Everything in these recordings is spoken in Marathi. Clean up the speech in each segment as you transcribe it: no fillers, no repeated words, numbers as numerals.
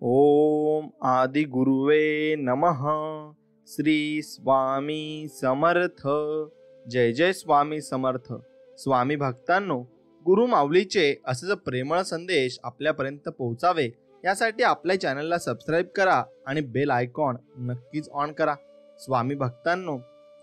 ओम आदि गुरुवे नमः. श्री स्वामी समर्थ. जय जय स्वामी समर्थ. स्वामी भक्तांनो, गुरु माऊलीचे असेच प्रेमळ संदेश आपल्यापर्यंत पोहोचावे यासाठी आपल्या चॅनलला सबस्क्राईब करा आणि बेल आयकॉन नक्कीच ऑन करा. स्वामी भक्तांनो,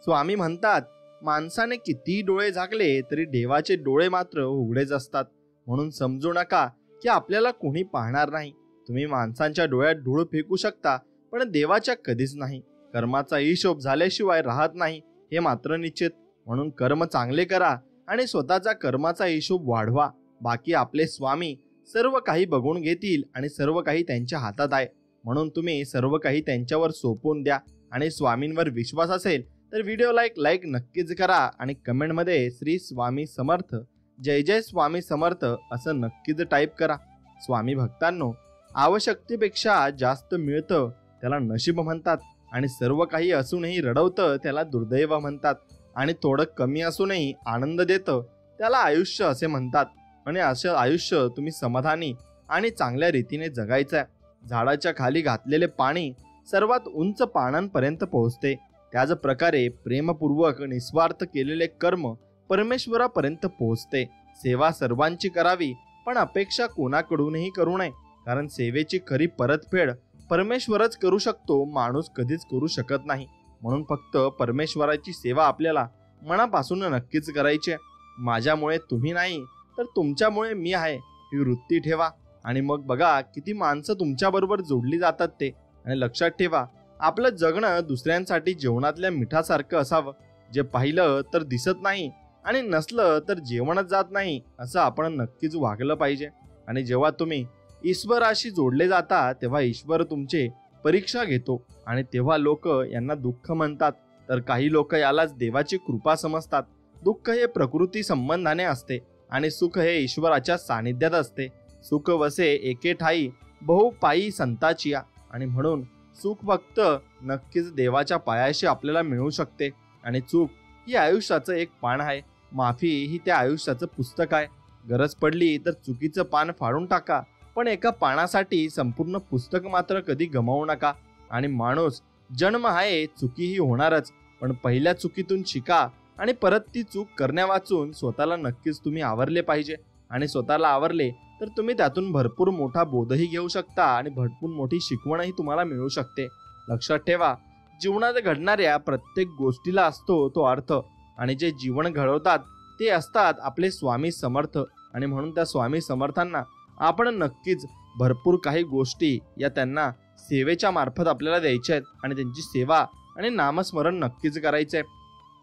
स्वामी म्हणतात, माणसाने किती डोळे झाकले तरी देवाचे डोळे मात्र उघडेच असतात. म्हणून समजू नका की आपल्याला कोणी पाहणार नाही. तुम्ही माणसांच्या डोळ्यात धूळ फेकू शकता, पण देवाच्या कधीच नाही. कर्माचा हिशोब झाल्याशिवाय राहत नाही हे मात्र निश्चित. म्हणून कर्म चांगले करा आणि स्वतःचा कर्माचा हिशोब वाढवा. बाकी आपले स्वामी सर्व काही बघून घेतील आणि सर्व काही त्यांच्या हातात आहे. म्हणून तुम्ही सर्व काही त्यांच्यावर सोपवून द्या. आणि स्वामींवर विश्वास असेल तर व्हिडिओला एक लाईक नक्कीच करा आणि कमेंटमध्ये श्री स्वामी समर्थ, जय जय स्वामी समर्थ असं नक्कीच टाईप करा. स्वामी भक्तांनो, आवश्यकतेपेक्षा जास्त मिळतं त्याला नशीब म्हणतात, आणि सर्व काही असूनही रडवतं त्याला दुर्दैव म्हणतात, आणि थोडं कमी असूनही आनंद देतं त्याला आयुष्य असे म्हणतात. आणि असं आयुष्य तुम्ही समाधानी आणि चांगल्या रीतीने जगायचं आहे. झाडाच्या खाली घातलेले पाणी सर्वात उंच पानांपर्यंत पोहोचते. त्याच प्रकारे प्रेमपूर्वक निस्वार्थ केलेले कर्म परमेश्वरापर्यंत पोहोचते. सेवा सर्वांची करावी, पण अपेक्षा कोणाकडूनही करू नये, कारण सेवेची खरी परतफेड परमेश्वरच करू शकतो, माणूस कधीच करू शकत नाही. म्हणून फक्त परमेश्वराची सेवा आपल्याला मनापासून नक्कीच करायची आहे. माझ्यामुळे तुम्ही नाही तर तुमच्यामुळे मी आहे ही वृत्ती ठेवा, आणि मग बघा किती माणसं तुमच्याबरोबर जोडली जातात ते. आणि लक्षात ठेवा, आपलं जगणं दुसऱ्यांसाठी जेवणातल्या मिठासारखं असावं. जे पाहिलं तर दिसत नाही आणि नसलं तर जेवणच जात नाही असं आपण नक्कीच वागलं पाहिजे. आणि जेव्हा तुम्ही ईश्वराशी जोडले जाता तेव्हा ईश्वर तुमचे परीक्षा घेतो, आणि तेव्हा लोक यांना दुःख म्हणतात, तर काही लोक यालाच देवाची कृपा समजतात. दुःख हे प्रकृती संबंधाने असते आणि सुख हे ईश्वराच्या सानिध्यात असते. सुख वसे एके ठाई बहु पायी संताचिया. आणि म्हणून सुख फक्त नक्कीच देवाच्या पायाशी आपल्याला मिळू शकते. आणि चूक ही आयुष्याचं एक पान आहे, माफी ही त्या आयुष्याचं पुस्तक आहे. गरज पडली तर चुकीचं पान फाडून टाका, पण एका पानासाठी संपूर्ण पुस्तक मात्र कधी गमावू नका. आणि माणूस जन्म आहे, चुकीही होणारच, पण पहिल्या चुकीतून शिका आणि परत ती चूक करण्या वाचून स्वतःला नक्कीच तुम्ही आवरले पाहिजे. आणि स्वतःला आवरले तर तुम्ही त्यातून भरपूर मोठा बोधही घेऊ शकता आणि भरपूर मोठी शिकवणही तुम्हाला मिळू शकते. लक्षात ठेवा, जीवनात घडणाऱ्या प्रत्येक गोष्टीला असतो तो अर्थ, आणि जे जीवन घडवतात ते असतात आपले स्वामी समर्थ. आणि म्हणून त्या स्वामी समर्थांना आपण नक्कीच भरपूर काही गोष्टी या त्यांना सेवेच्या मार्फत आपल्याला द्यायच्या आहेत, आणि त्यांची सेवा आणि नामस्मरण नक्कीच करायचं आहे.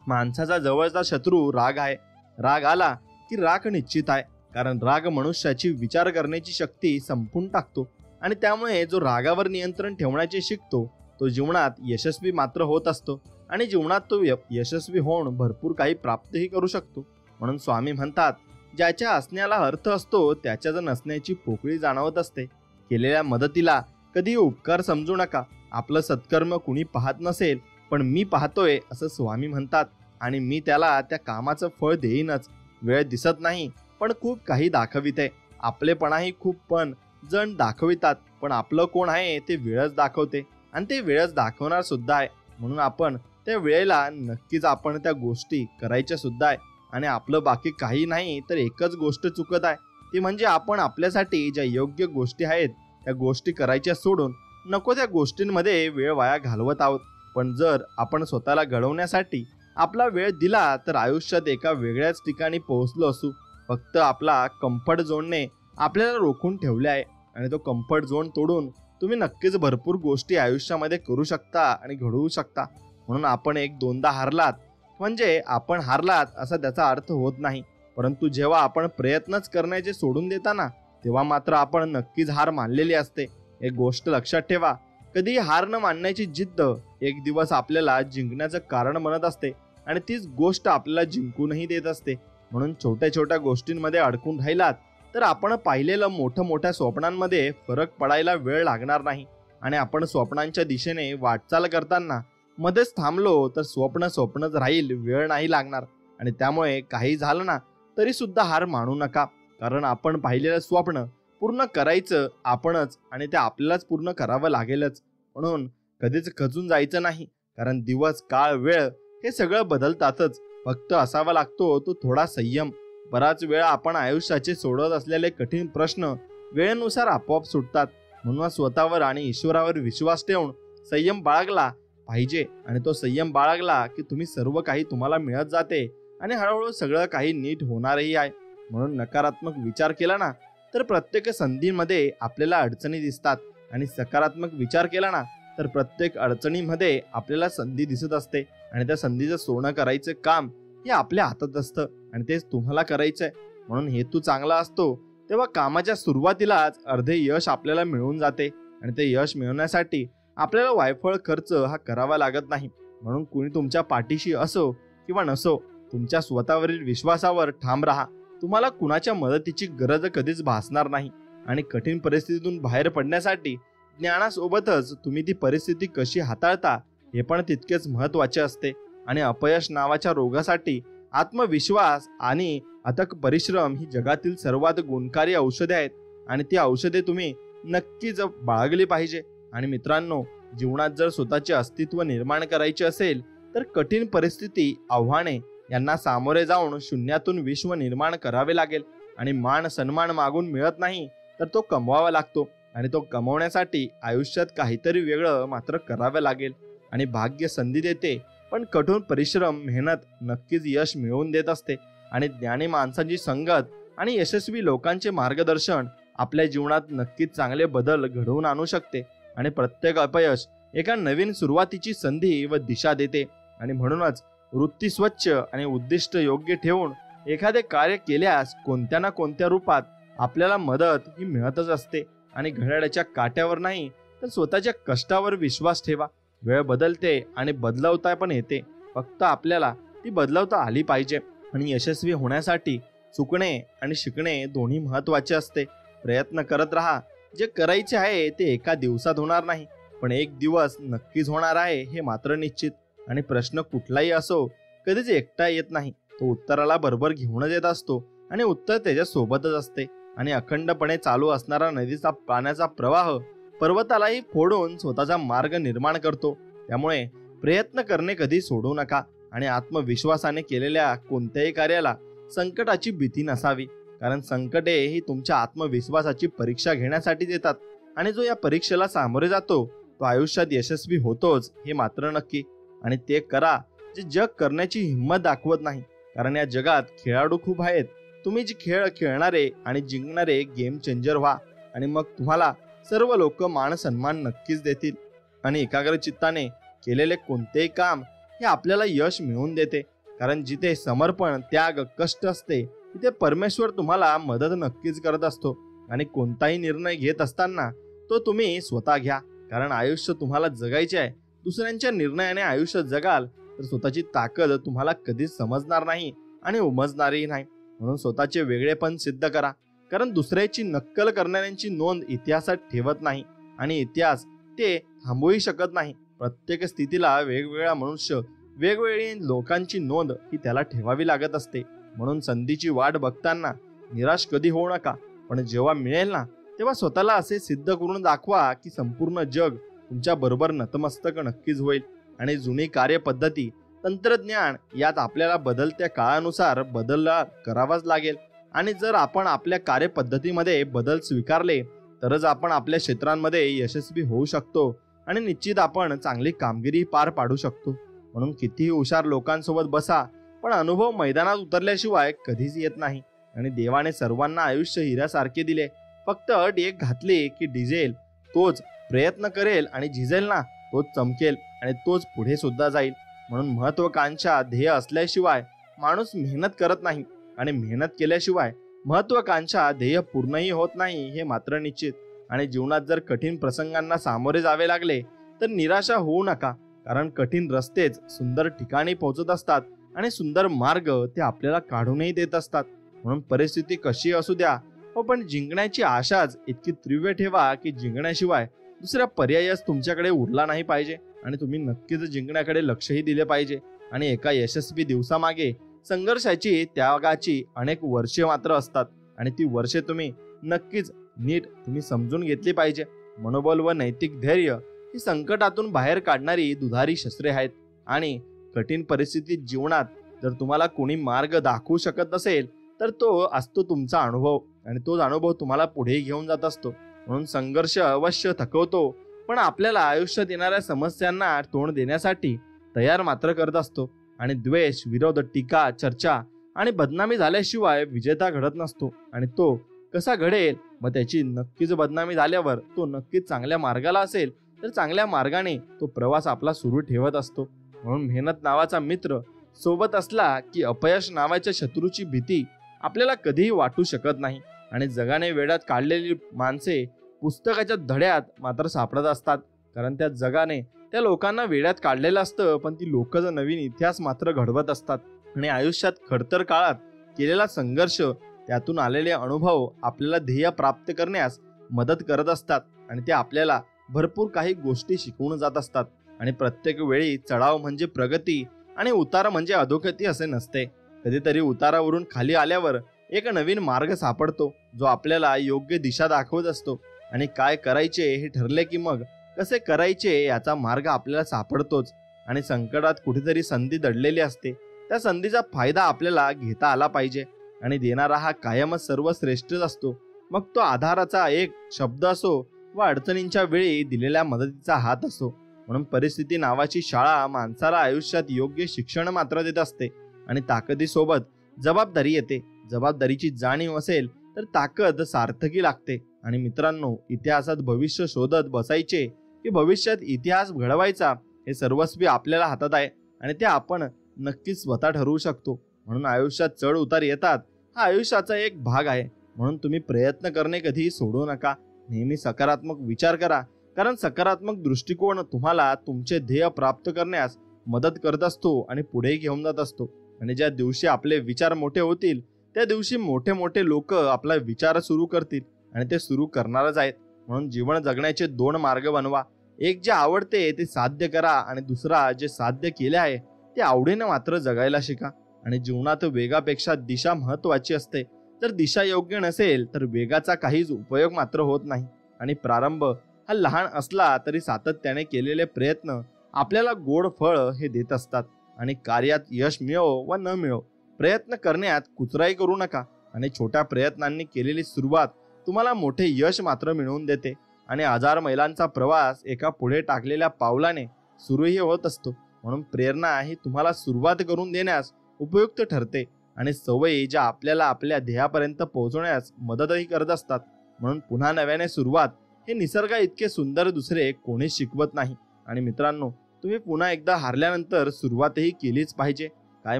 माणसाचा जवळचा शत्रू राग आहे. राग आला की राग निश्चित आहे, कारण राग मनुष्याची विचार करण्याची शक्ती संपून टाकतो. आणि त्यामुळे जो रागावर नियंत्रण ठेवण्याचे शिकतो तो जीवनात यशस्वी मात्र होत असतो, आणि जीवनात तो यशस्वी होऊन भरपूर काही प्राप्तही करू शकतो. म्हणून स्वामी म्हणतात, ज्याच्या असण्याला अर्थ असतो त्याच्या नसण्याची पोकळी जाणवत असते. केलेल्या मदतीला कधी उपकार समजू नका. आपलं सत्कर्म कुणी पाहत नसेल, पण मी पाहतोय असं स्वामी म्हणतात, आणि मी त्याला त्या कामाचं फळ देईनच. वेळ दिसत नाही पण खूप काही दाखविते. आपलेपणाही खूप पण जण दाखवितात, पण आपलं कोण आहे ते वेळच दाखवते, आणि ते वेळच दाखवणार सुद्धा आहे. म्हणून आपण त्या वेळेला नक्कीच आपण त्या गोष्टी करायच्या सुद्धा आहे. आणि आपलं बाकी काही नाही तर एकच गोष्ट चुकत आहे, ती म्हणजे आपण आपल्यासाठी ज्या योग्य गोष्टी आहेत त्या गोष्टी करायच्या सोडून नको त्या गोष्टींमध्ये वेळ वाया घालवत आहोत. पण जर आपण स्वतःला घडवण्यासाठी आपला वेळ दिला तर आयुष्यात एका वेगळ्याच ठिकाणी पोहोचलो असू. फक्त आपला कम्फर्ट झोनने आपल्याला रोखून ठेवले आहे, आणि तो कम्फर्ट झोन तोडून तुम्ही नक्कीच भरपूर गोष्टी आयुष्यामध्ये करू शकता आणि घडवू शकता. म्हणून आपण एक दोनदा हारलात म्हणजे आपण हारलात असा त्याचा अर्थ होत नाही, परंतु जेव्हा आपण प्रयत्नच करण्याचे सोडून देता ना, तेव्हा मात्र आपण नक्कीच हार मानलेली असते. एक गोष्ट लक्षात ठेवा, कधी हार न मानण्याची जिद्द एक दिवस आपल्याला जिंकण्याचं कारण बनत असते, आणि तीच गोष्ट आपल्याला जिंकूनही देत असते. म्हणून छोट्या छोट्या गोष्टींमध्ये अडकून राहिलात तर आपण पाहिलेलं मोठ्या स्वप्नांमध्ये फरक पडायला वेळ लागणार नाही. आणि आपण स्वप्नांच्या दिशेने वाटचाल करताना मध्येच थांबलो तर स्वप्नच राहील, वेळ नाही लागणार. आणि त्यामुळे काही झालं ना तरी सुद्धा हार मानू नका, कारण आपण पाहिलेलं स्वप्न पूर्ण करायचं आपणच आणि ते आपल्यालाच पूर्ण करावं लागेलच. म्हणून कधीच खचून जायचं नाही, कारण दिवस काळ वेळ हे सगळं बदलतातच. फक्त असावा लागतो तो थोडा संयम. बराच वेळा आपण आयुष्याचे सोडवत असलेले कठीण प्रश्न वेळेनुसार आपोआप सुटतात. म्हणून स्वतःवर आणि ईश्वरावर विश्वास ठेवून संयम बाळगला पाहिजे. आणि तो संयम बाळगला की तुम्ही सर्व काही तुम्हाला मिळत जाते आणि हळूहळू सगळं काही नीट होणारही आहे. म्हणून नकारात्मक विचार केला ना तर प्रत्येक संधीमध्ये आपल्याला अडचणी दिसतात, आणि सकारात्मक विचार केला ना तर प्रत्येक अडचणीमध्ये आपल्याला संधी दिसत असते. आणि त्या संधीचं सोनं करायचं काम हे आपल्या हातात असतं आणि तेच तुम्हाला करायचंय. म्हणून हेतू चांगला असतो तेव्हा कामाच्या सुरुवातीलाच अर्धे यश आपल्याला मिळून जाते, आणि ते यश मिळवण्यासाठी आपल्याला वायफळ खर्च हा करावा लागत नाही. म्हणून कुणी तुमच्या पाठीशी असो किंवा नसो, तुमच्या स्वतःवरील विश्वासावर ठाम राहा. तुम्हाला कुणाच्या मदतीची गरज कधीच भासणार नाही. आणि कठीण परिस्थितीतून बाहेर पडण्यासाठी ज्ञानासोबतच तुम्ही ती परिस्थिती कशी हाताळता हे पण तितकेच महत्त्वाचे असते. आणि अपयश नावाच्या रोगासाठी आत्मविश्वास आणि अथक परिश्रम ही जगातील सर्वात गुणकारी औषधे आहेत, आणि ती औषधे तुम्ही नक्कीच बाळगली पाहिजे. आणि मित्रांनो, जीवनात जर स्वतःचे अस्तित्व निर्माण करायचे असेल तर कठीण परिस्थिती, आव्हाने यांना सामोरे जाऊन शून्यातून विश्व निर्माण करावे लागेल. आणि मान सन्मान मागून मिळत नाही तर तो कमवावा लागतो, आणि तो कमवण्यासाठी आयुष्यात काहीतरी वेगळं मात्र करावे लागेल. आणि भाग्य संधी देते, पण कठोर परिश्रम, मेहनत नक्कीच यश मिळवून देत असते. आणि ज्ञानी माणसांची संगत आणि यशस्वी लोकांचे मार्गदर्शन आपल्या जीवनात नक्कीच चांगले बदल घडवून आणू शकते. आणि प्रत्येक अपयश एका नवीन सुरुवातीची संधी व दिशा देते. आणि म्हणूनच वृत्ती स्वच्छ आणि उद्दिष्ट योग्य ठेवून एखादे कार्य केल्यास कोणत्या ना कोणत्या रूपात आपल्याला मदत ही मिळतच असते. आणि घड्याळाच्या काट्यावर नाही तर स्वतःच्या कष्टावर विश्वास ठेवा. वेळ बदलते आणि बदलवता पण येते, फक्त आपल्याला ती बदलवता आली पाहिजे. आणि यशस्वी होण्यासाठी चुकणे आणि शिकणे दोन्ही महत्त्वाचे असते. प्रयत्न करत राहा. जे करायचे आहे ते एका दिवसात होणार नाही, पण एक दिवस नक्कीच होणार आहे हे मात्र निश्चित. आणि प्रश्न कुठलाही असो, कधीच एकटा येत नाही. तो उत्तराला बरोबर घेऊनच येत असतो, आणि उत्तर त्याच्या सोबतच असते. आणि अखंडपणे चालू असणारा नदीचा पाण्याचा प्रवाह पर्वतालाही फोडून स्वतःचा मार्ग निर्माण करतो. त्यामुळे प्रयत्न करणे कधी सोडू नका. आणि आत्मविश्वासाने केलेल्या कोणत्याही कार्याला संकटाची भीती नसावी, कारण संकटे ही तुमच्या आत्मविश्वासाची परीक्षा घेण्यासाठी येतात. आणि जो या परीक्षेला सामोरे जातो तो आयुष्यात यशस्वी होतोच हे मात्र नक्की. आणि ते करा जे जग करण्याची हिंमत दाखवत नाही, कारण या जगात खेळाडू खूप आहेत. तुम्ही जे खेळ खेळणारे आणि जिंकणारे गेम चेंजर व्हा, आणि मग तुम्हाला सर्व लोक मान सन्मान नक्कीच देतील. आणि एकाग्र चित्ताने केलेले कोणतेही काम हे आपल्याला यश मिळवून देते, कारण जिथे समर्पण, त्याग, कष्ट असते तिथे परमेश्वर तुम्हाला मदत नक्कीच करत असतो. आणि कोणताही निर्णय घेत असताना तो तुम्ही स्वतः घ्या, कारण आयुष्य तुम्हाला जगायचे आहे. दुसऱ्यांच्या निर्णयाने आयुष्य जगाल तर स्वतःची ताकद तुम्हाला कधीच समजणार नाही आणि उमजणारही नाही. म्हणून स्वतःचे वेगळेपण सिद्ध करा, कारण दुसऱ्याची नक्कल करणाऱ्यांची नोंद इतिहासात ठेवत नाही, आणि इतिहास ते थांबवूही शकत नाही. प्रत्येक स्थितीला वेगवेगळा मनुष्य, वेगवेगळी लोकांची नोंद ही त्याला ठेवावी लागत असते. म्हणून संधीची वाट बघताना निराश कधी होऊ नका, पण जेव्हा मिळेल ना तेव्हा स्वतःला असे सिद्ध करून दाखवा की संपूर्ण जग तुमच्या बरोबर नतमस्तक नक्कीच होईल. आणि जुनी कार्यपद्धती, तंत्रज्ञान यात आपल्याला बदलत्या काळानुसार बदल करावाच लागेल. आणि जर आपण आपल्या कार्यपद्धतीमध्ये बदल स्वीकारले तरच आपण आपल्या क्षेत्रांमध्ये यशस्वी होऊ शकतो, आणि निश्चित आपण चांगली कामगिरी पार पाडू शकतो. म्हणून कितीही हुशार लोकांसोबत बसा, पण अनुभव मैदानात उतरल्याशिवाय कधीच येत नाही. आणि देवाने सर्वांना आयुष्य हिऱ्यासारखे दिले, फक्त अट एक घातली की डिझेल तोच प्रयत्न करेल, आणि झिजेल ना तोच चमकेल, आणि तोच पुढे सुद्धा जाईल. म्हणून महत्वाकांक्षा ध्येय असल्याशिवाय माणूस मेहनत करत नाही, आणि मेहनत केल्याशिवाय महत्वाकांक्षा ध्येय पूर्णही होत नाही हे मात्र निश्चित. आणि जीवनात जर कठीण प्रसंगांना सामोरे जावे लागले तर निराशा होऊ नका, कारण कठीण रस्तेच सुंदर ठिकाणी पोहोचत असतात, आणि सुंदर मार्ग ते आपल्याला काढूनही देत असतात. म्हणून परिस्थिती कशी असू द्या, पण जिंकण्याची आशाच इतकी तीव्र ठेवा की जिंकण्याशिवाय दुसरा पर्यायच तुमच्याकडे उरला नाही पाहिजे. आणि तुम्ही नक्कीच जिंकण्याकडे लक्षही दिले पाहिजे. आणि एका यशस्वी दिवसामागे संघर्षाची, त्यागाची अनेक वर्षे मात्र असतात, आणि ती वर्षे तुम्ही नक्कीच नीट तुम्ही समजून घेतली पाहिजे. मनोबल व नैतिक धैर्य ही संकटातून बाहेर काढणारी दुधारी शस्त्रे आहेत. आणि कठीण परिस्थितीत जीवनात जर तुम्हाला कोणी मार्ग दाखवू शकत नसेल तर तो असतो तुमचा अनुभव. आणि तोच अनुभव तुम्हाला पुढे घेऊन जात असतो. म्हणून संघर्ष अवश्य थकवतो, पण आपल्याला आयुष्यात येणाऱ्या समस्यांना तोंड देण्यासाठी तयार मात्र करत असतो. आणि द्वेष, विरोध, टीका, चर्चा आणि बदनामी झाल्याशिवाय विजेता घडत नसतो. आणि तो कसा घडेल, मग त्याची नक्कीच बदनामी झाल्यावर तो नक्कीच चांगल्या मार्गाला असेल तर चांगल्या मार्गाने तो प्रवास आपला सुरू ठेवत असतो. म्हणून मेहनत नावाचा मित्र सोबत असला की अपयश नावाच्या शत्रूची भीती आपल्याला कधीही वाटू शकत नाही. आणि जगाने वेड्यात काढलेली माणसे पुस्तकाच्या धड्यात मात्र सापडत असतात. कारण त्या जगाने त्या लोकांना वेड्यात काढलेलं असतं, पण ती लोकच नवीन इतिहास मात्र घडवत असतात. आणि आयुष्यात खडतर काळात केलेला संघर्ष, त्यातून आलेले अनुभव आपल्याला ध्येय प्राप्त करण्यास मदत करत असतात. आणि ते आपल्याला भरपूर काही गोष्टी शिकवून जात असतात. आणि प्रत्येक वेळी चढाव म्हणजे प्रगती आणि उतार म्हणजे अधोगती असे नसते. कधीतरी उतारावरून खाली आल्यावर एक नवीन मार्ग सापडतो, जो आपल्याला योग्य दिशा दाखवत असतो. आणि काय करायचे हे ठरले की मग कसे करायचे याचा मार्ग आपल्याला सापडतोच. आणि संकटात कुठेतरी संधी दडलेली असते, त्या संधीचा फायदा आपल्याला घेता आला पाहिजे. आणि देणारा हा कायमच सर्वश्रेष्ठच असतो. मग तो आधाराचा एक शब्द असो व अडचणींच्या वेळी दिलेल्या मदतीचा हात असो. म्हणून परिस्थिती नावाची शाळा माणसाला आयुष्यात योग्य शिक्षण मात्र देत असते. आणि ताकदीसोबत जबाबदारी येते. जबाबदारीची जाणीव असेल तर ताकद सार्थकी लागते. आणि मित्रांनो, इतिहासात भविष्य शोधत बसायचे की भविष्यात इतिहास घडवायचा, हे सर्वस्वी आपल्याला हातात आहे. आणि ते आपण नक्कीच स्वतः ठरवू शकतो. म्हणून आयुष्यात चढ उतार येतात, हा आयुष्याचा एक भाग आहे. म्हणून तुम्ही प्रयत्न करणे कधीही सोडू नका. नेहमी सकारात्मक विचार करा, कारण सकारात्मक दृष्टिकोन तुम्हाला तुमचे ध्येय प्राप्त करण्यास मदत करत असतो आणि पुढे घेऊन जात असतो. आणि ज्या दिवशी आपले विचार मोठे होतील त्या दिवशी मोठे मोठे लोक आपला विचार सुरू करतील. आणि ते सुरू करणारच आहेत. म्हणून जीवन जगण्याचे दोन मार्ग बनवा. एक जे आवडते ते साध्य करा, आणि दुसरा जे साध्य केले आहे ते आवडीने मात्र जगायला शिका. आणि जीवनात वेगापेक्षा दिशा महत्वाची असते. जर दिशा योग्य नसेल तर वेगाचा काहीच उपयोग मात्र होत नाही. आणि प्रारंभ हा लहान असला तरी सातत्याने केलेले प्रयत्न आपल्याला गोड फळ हे देत असतात. आणि कार्यात यश मिळो व न मिळो, प्रयत्न करण्यात कुचराई करू नका. आणि छोट्या प्रयत्नांनी केलेली सुरुवात तुम्हाला मोठे यश मात्र मिळवून देते. आणि 1000 मैलांचा प्रवास एका पुढे टाकलेल्या पावलाने सुरूही होत असतो. म्हणून प्रेरणा ही तुम्हाला सुरुवात करून देण्यास उपयुक्त ठरते. आणि सवयी ज्या आपल्याला आपल्या ध्येयापर्यंत पोहोचण्यास मदतही करत असतात. म्हणून पुन्हा नव्याने सुरुवात हे निसर्गा इतके सुंदर दुसरे कोणीच शिकवत नाही. आणि मित्रांनो, तुम्ही पुन्हा एकदा हारल्यानंतर सुरुवातही केलीच पाहिजे. काय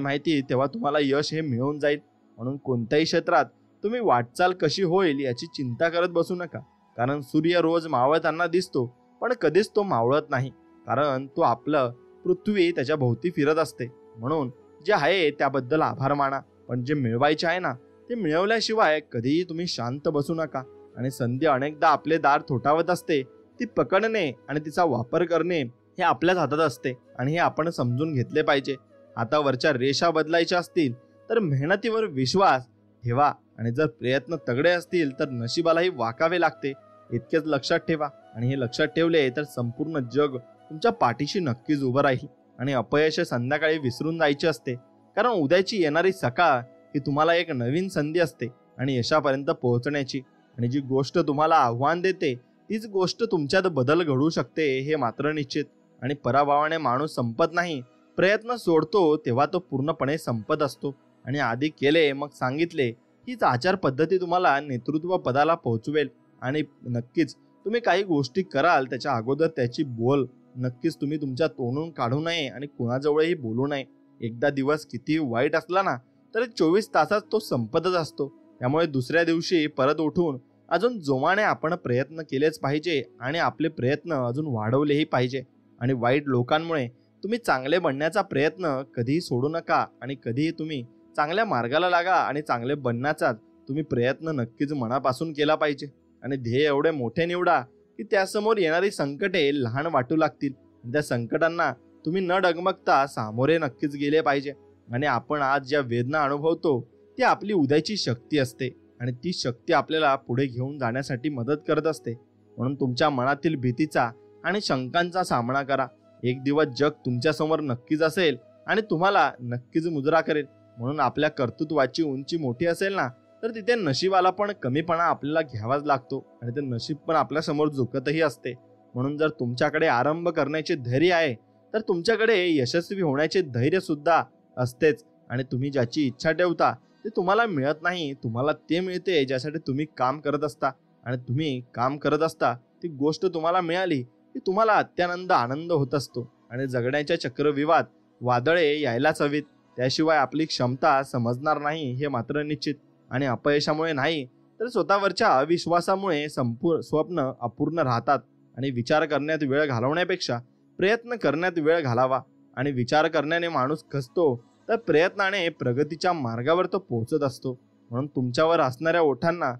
माहिती तेव्हा तुम्हाला यश हे मिळून जाईल. म्हणून कोणत्याही क्षेत्रात तुम्ही वाटचाल कशी होईल याची चिंता करत बसू नका. कारण सूर्य रोज मावळताना दिसतो, पण कधीच तो मावळत नाही. कारण तो आपलं पृथ्वी त्याच्या भोवती फिरत असते. म्हणून जे आहे त्याबद्दल आभार माना, पण जे मिळवायचे आहे ना ते मिळवल्याशिवाय कधीही तुम्ही शांत बसू नका. आणि संधी अनेकदा आपले दार थोठावत असते, ती पकडणे आणि तिचा वापर करणे हे आपल्याच हातात असते. आणि हे आपण समजून घेतले पाहिजे. हातावरच्या रेषा बदलायच्या असतील तर मेहनतीवर विश्वास ठेवा. आणि जर प्रयत्न तगडे असतील तर नशिबालाही वाकावे लागते, इतकेच लक्षात ठेवा. आणि हे लक्षात ठेवले तर संपूर्ण जग तुमच्या पाठीशी नक्कीच उभं राहील. आणि अपयश संध्याकाळी विसरून जायचे असते, कारण उद्याची येणारी सकाळ ही तुम्हाला एक नवीन संधी असते आणि यशापर्यंत पोहोचण्याची. आणि जी गोष्ट तुम्हाला आव्हान देते तीच गोष्ट तुमच्यात बदल घडवू शकते, हे मात्र निश्चित. आणि पराभवाने माणूस संपत नाही, प्रयत्न सोडतो तेव्हा तो पूर्णपणे संपत असतो. आणि आधी केले मग सांगितले हीच आचार पद्धती तुम्हाला नेतृत्व पदाला पोहोचवेल. आणि नक्कीच तुम्ही काही गोष्टी कराल त्याच्या अगोदर त्याची बोल नक्कीच तुम्ही तुमच्या तोंडून काढू नये आणि कुणाजवळही बोलू नये. एकदा दिवस किती वाईट असला ना तरी 24 तासात तो संपतच असतो. त्यामुळे दुसऱ्या दिवशी परत उठून अजून जोमाने आपण प्रयत्न केलेच पाहिजे आणि आपले प्रयत्न अजून वाढवलेही पाहिजे. आणि वाईट लोकांमुळे तुम्ही चांगले बनण्याचा प्रयत्न कधीही सोडू नका. आणि कधीही तुम्ही चांगल्या मार्गाला लागा आणि चांगले बनण्याचा तुम्ही प्रयत्न नक्कीच मनापासून केला पाहिजे. आणि ध्येय एवढे मोठे निवडा की त्यासमोर येणारी संकटे लहान वाटू लागतील. त्या संकटांना तुम्ही न डगमगता सामोरे नक्कीच गेले पाहिजे. आणि आपण आज ज्या वेदना अनुभवतो ती आपली उद्याची शक्ती असते. आणि ती शक्ती आपल्याला पुढे घेऊन जाण्यासाठी मदत करत असते. म्हणून तुमच्या मनातील भीतीचा आणि शंकांचा सामना करा. एक दिवस जग तुमच्या समोर नक्कीच असेल आणि तुम्हाला नक्कीच मुजरा करेल. म्हणून आपल्या कर्तृत्वाची उंची मोठी असेल ना, तर तिथे नशिबाला पण कमीपणा आपल्याला घ्यावाच लागतो आणि ते नशीब पण आपल्या समोर झुकतही असते. म्हणून जर तुमच्याकडे आरंभ करण्याचे धैर्य आहे तर तुमच्याकडे यशस्वी होण्याचे धैर्य सुद्धा असतेच. आणि तुम्ही ज्याची इच्छा ठेवता ते तुम्हाला मिळत नाही, तुम्हाला ते मिळते ज्यासाठी तुम्ही काम करत असता. आणि तुम्ही काम करत असता ती गोष्ट तुम्हाला मिळाली की तुम्हाला अत्यानंद आनंद होत असतो. आणि जगण्याच्या चक्रव्यूहात वादळे यायलाच हवीत, त्याशिवाय आपली क्षमता समजणार नाही हे मात्र निश्चित. आणि अपयशामुळे नाही तर स्वतःवरच्या अविश्वासामुळे स्वप्न अपूर्ण राहतात. आणि विचार करण्यात वेळ घालवण्यापेक्षा प्रयत्न करण्यात वेळ घालावा. आणि विचार करण्याने माणूस खचतो तर प्रयत्नाने प्रगतीच्या मार्गावर तो पोहोचत असतो. म्हणून तुमच्यावर असणाऱ्या ओठांना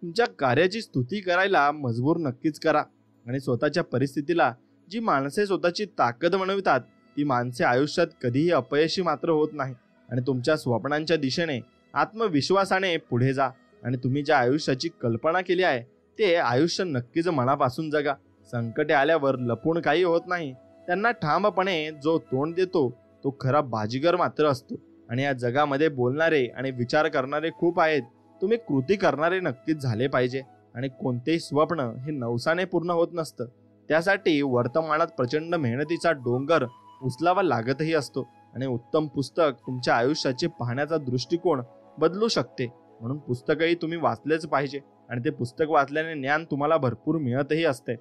तुमच्या कार्याची स्तुती करायला मजबूर नक्कीच करा. आणि स्वतःच्या परिस्थितीला जी माणसे स्वतःची ताकद बनवितात ती माणसे आयुष्यात कधीही अपयशी मात्र होत नाही. आणि तुमच्या स्वप्नांच्या दिशेने आत्मविश्वासाने पुढे जा. आणि तुम्ही ज्या आयुष्याची कल्पना केली आहे ते आयुष्य नक्कीच मनापासून जगा. संकटे आल्यावर लपून काही होत नाही, त्यांना ठामपणे जो तोंड देतो तो खरा बाजीगर मात्र असतो. आणि या जगामध्ये बोलणारे आणि विचार करणारे खूप आहेत, तुम्ही कृती करणारे नक्कीच झाले पाहिजे. आणि कोणतेही स्वप्न हे नवसाने पूर्ण होत नसतं, त्यासाठी वर्तमानात प्रचंड मेहनतीचा डोंगर उचलावा लागतही असतो. आणि उत्तम पुस्तक तुमच्या आयुष्याचे पाहण्याचा दृष्टिकोन बदलू शकते. म्हणून पुस्तकही तुम्ही वाचलेच पाहिजे. आणि ते पुस्तक वाचल्याने ज्ञान तुम्हाला भरपूर मिळतही असते.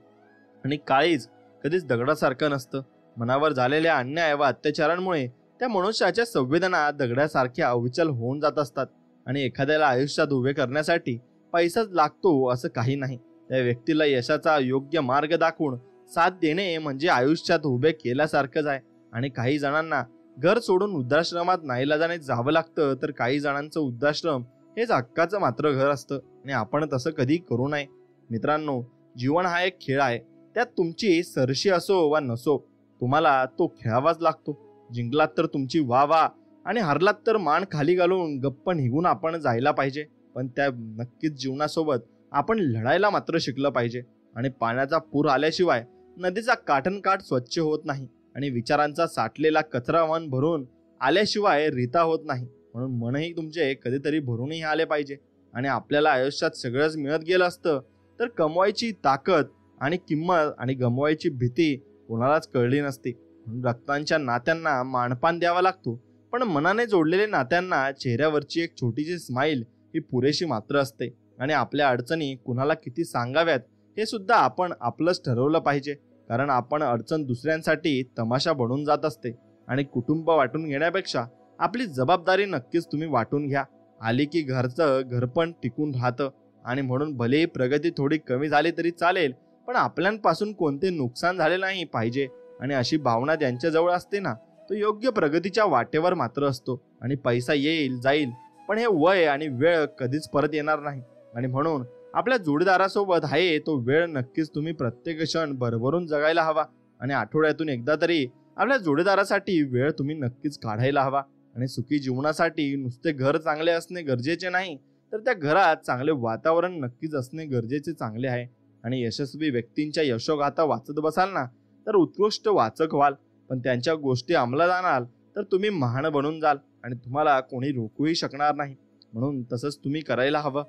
आणि काळीज कधीच दगडासारखं नसतं. मनावर झालेल्या अन्याय व अत्याचारांमुळे त्या मनुष्याच्या संवेदना दगडासारख्या अविचल होऊन जात असतात. आणि एखाद्याला आयुष्यात उभे करण्यासाठी पैसाच लागतो असं काही नाही. त्या व्यक्तीला यशाचा योग्य मार्ग दाखवून साथ देणे म्हणजे आयुष्यात उभे केल्यासारखंच आहे. आणि काही जणांना घर सोडून वृद्धाश्रमात नाईलाजाने जावं लागतं, तर काही जणांचं वृद्धाश्रम हेच हक्काचं मात्र घर असतं. आणि आपण तसं कधी करू नये. मित्रांनो, जीवन हा एक खेळ आहे, त्यात तुमची सरशी असो वा नसो तुम्हाला तो खेळावाच लागतो. जिंकलात तर तुमची वा वा आणि हरलात तर मान खाली घालून गप्प निघून आपण जायला पाहिजे. पण त्या नक्कीच जीवनासोबत आपण लढायला मात्र शिकलं पाहिजे. आणि पाण्याचा पूर आल्याशिवाय नदीचा काठणकाठ स्वच्छ होत नाही. आणि विचारांचा साठलेला कचरा मन भरून आल्याशिवाय रीता होत नाही. म्हणून मनही तुमचे कधीतरी भरूनही आले पाहिजे. आणि आपल्याला आयुष्यात सगळंच मिळत गेलं असतं तर कमवायची ताकद आणि किंमत आणि गमवायची भीती कोणालाच कळली नसती. म्हणून रक्तांच्या नात्यांना मानपान द्यावा लागतो, पण मनाने जोडलेल्या नात्यांना चेहऱ्यावरची एक छोटीशी स्माईल ही पुरेशी मात्र असते. आणि आपल्या अडचणी कुणाला किती सांगाव्यात हे सुद्धा आपण आपलंच ठरवलं पाहिजे. कारण आपण अडचण दुसऱ्यांसाठी तमाशा बनून जात असते. आणि कुटुंब वाटून घेण्यापेक्षा आपली जबाबदारी नक्कीच तुम्ही वाटून घ्या. आली की घरचं घरपण टिकून राहतं. आणि म्हणून भलेही प्रगती थोडी कमी झाली तरी चालेल, पण आपल्यापासून कोणते नुकसान झाले नाही पाहिजे. आणि अशी भावना ज्यांच्याजवळ असते ना, तो योग्य प्रगतीच्या वाटेवर मात्र असतो. आणि पैसा येईल जाईल, पण हे वय आणि वेळ कधीच परत येणार नाही. आणि म्हणून आपल्या जोडीदारासोबत आहे तो वेळ नक्कीच तुम्ही प्रत्येक क्षण भरभरून जगायला हवा. आणि आठवड्यातून एकदा तरी आपल्या जोडीदारासाठी वेळ तुम्ही नक्कीच काढायला हवा. आणि सुखी जीवनासाठी नुसते घर चांगले असणे गरजेचे नाही, तर त्या घरात चांगले वातावरण नक्कीच असणे गरजेचे चांगले आहे. आणि यशस्वी व्यक्तींच्या यशोगाथा वाचत बसाल ना, तर उत्कृष्ट वाचक व्हाल. पण त्यांच्या गोष्टी अंमलात आणाल तर तुम्ही महान बनून जाल आणि तुम्हाला कोणी रोखूही शकणार नाही. म्हणून तसंच तुम्ही करायला हवं.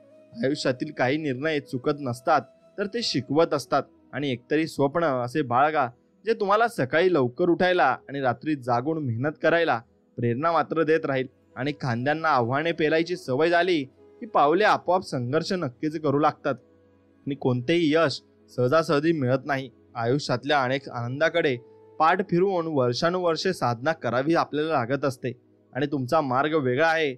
आयुष्यातील काही निर्णय चुकत नसतात, तर ते शिकवत असतात. आणि एकतरी स्वप्न असे बाळगा जे तुम्हाला सकाळी लवकर उठायला आणि रात्री जागून मेहनत करायला प्रेरणा मात्र देत राहील. आणि खांद्यांना आव्हाने पेलायची सवय झाली की पावले आपोआप संघर्ष नक्कीच करू लागतात. आणि कोणतेही यश सहजासहजी मिळत नाही. आयुष्यातल्या अनेक आनंदाकडे पाठ फिरवून वर्षानुवर्षे साधना करावी आपल्याला लागत असते. आणि तुमचा मार्ग वेगळा आहे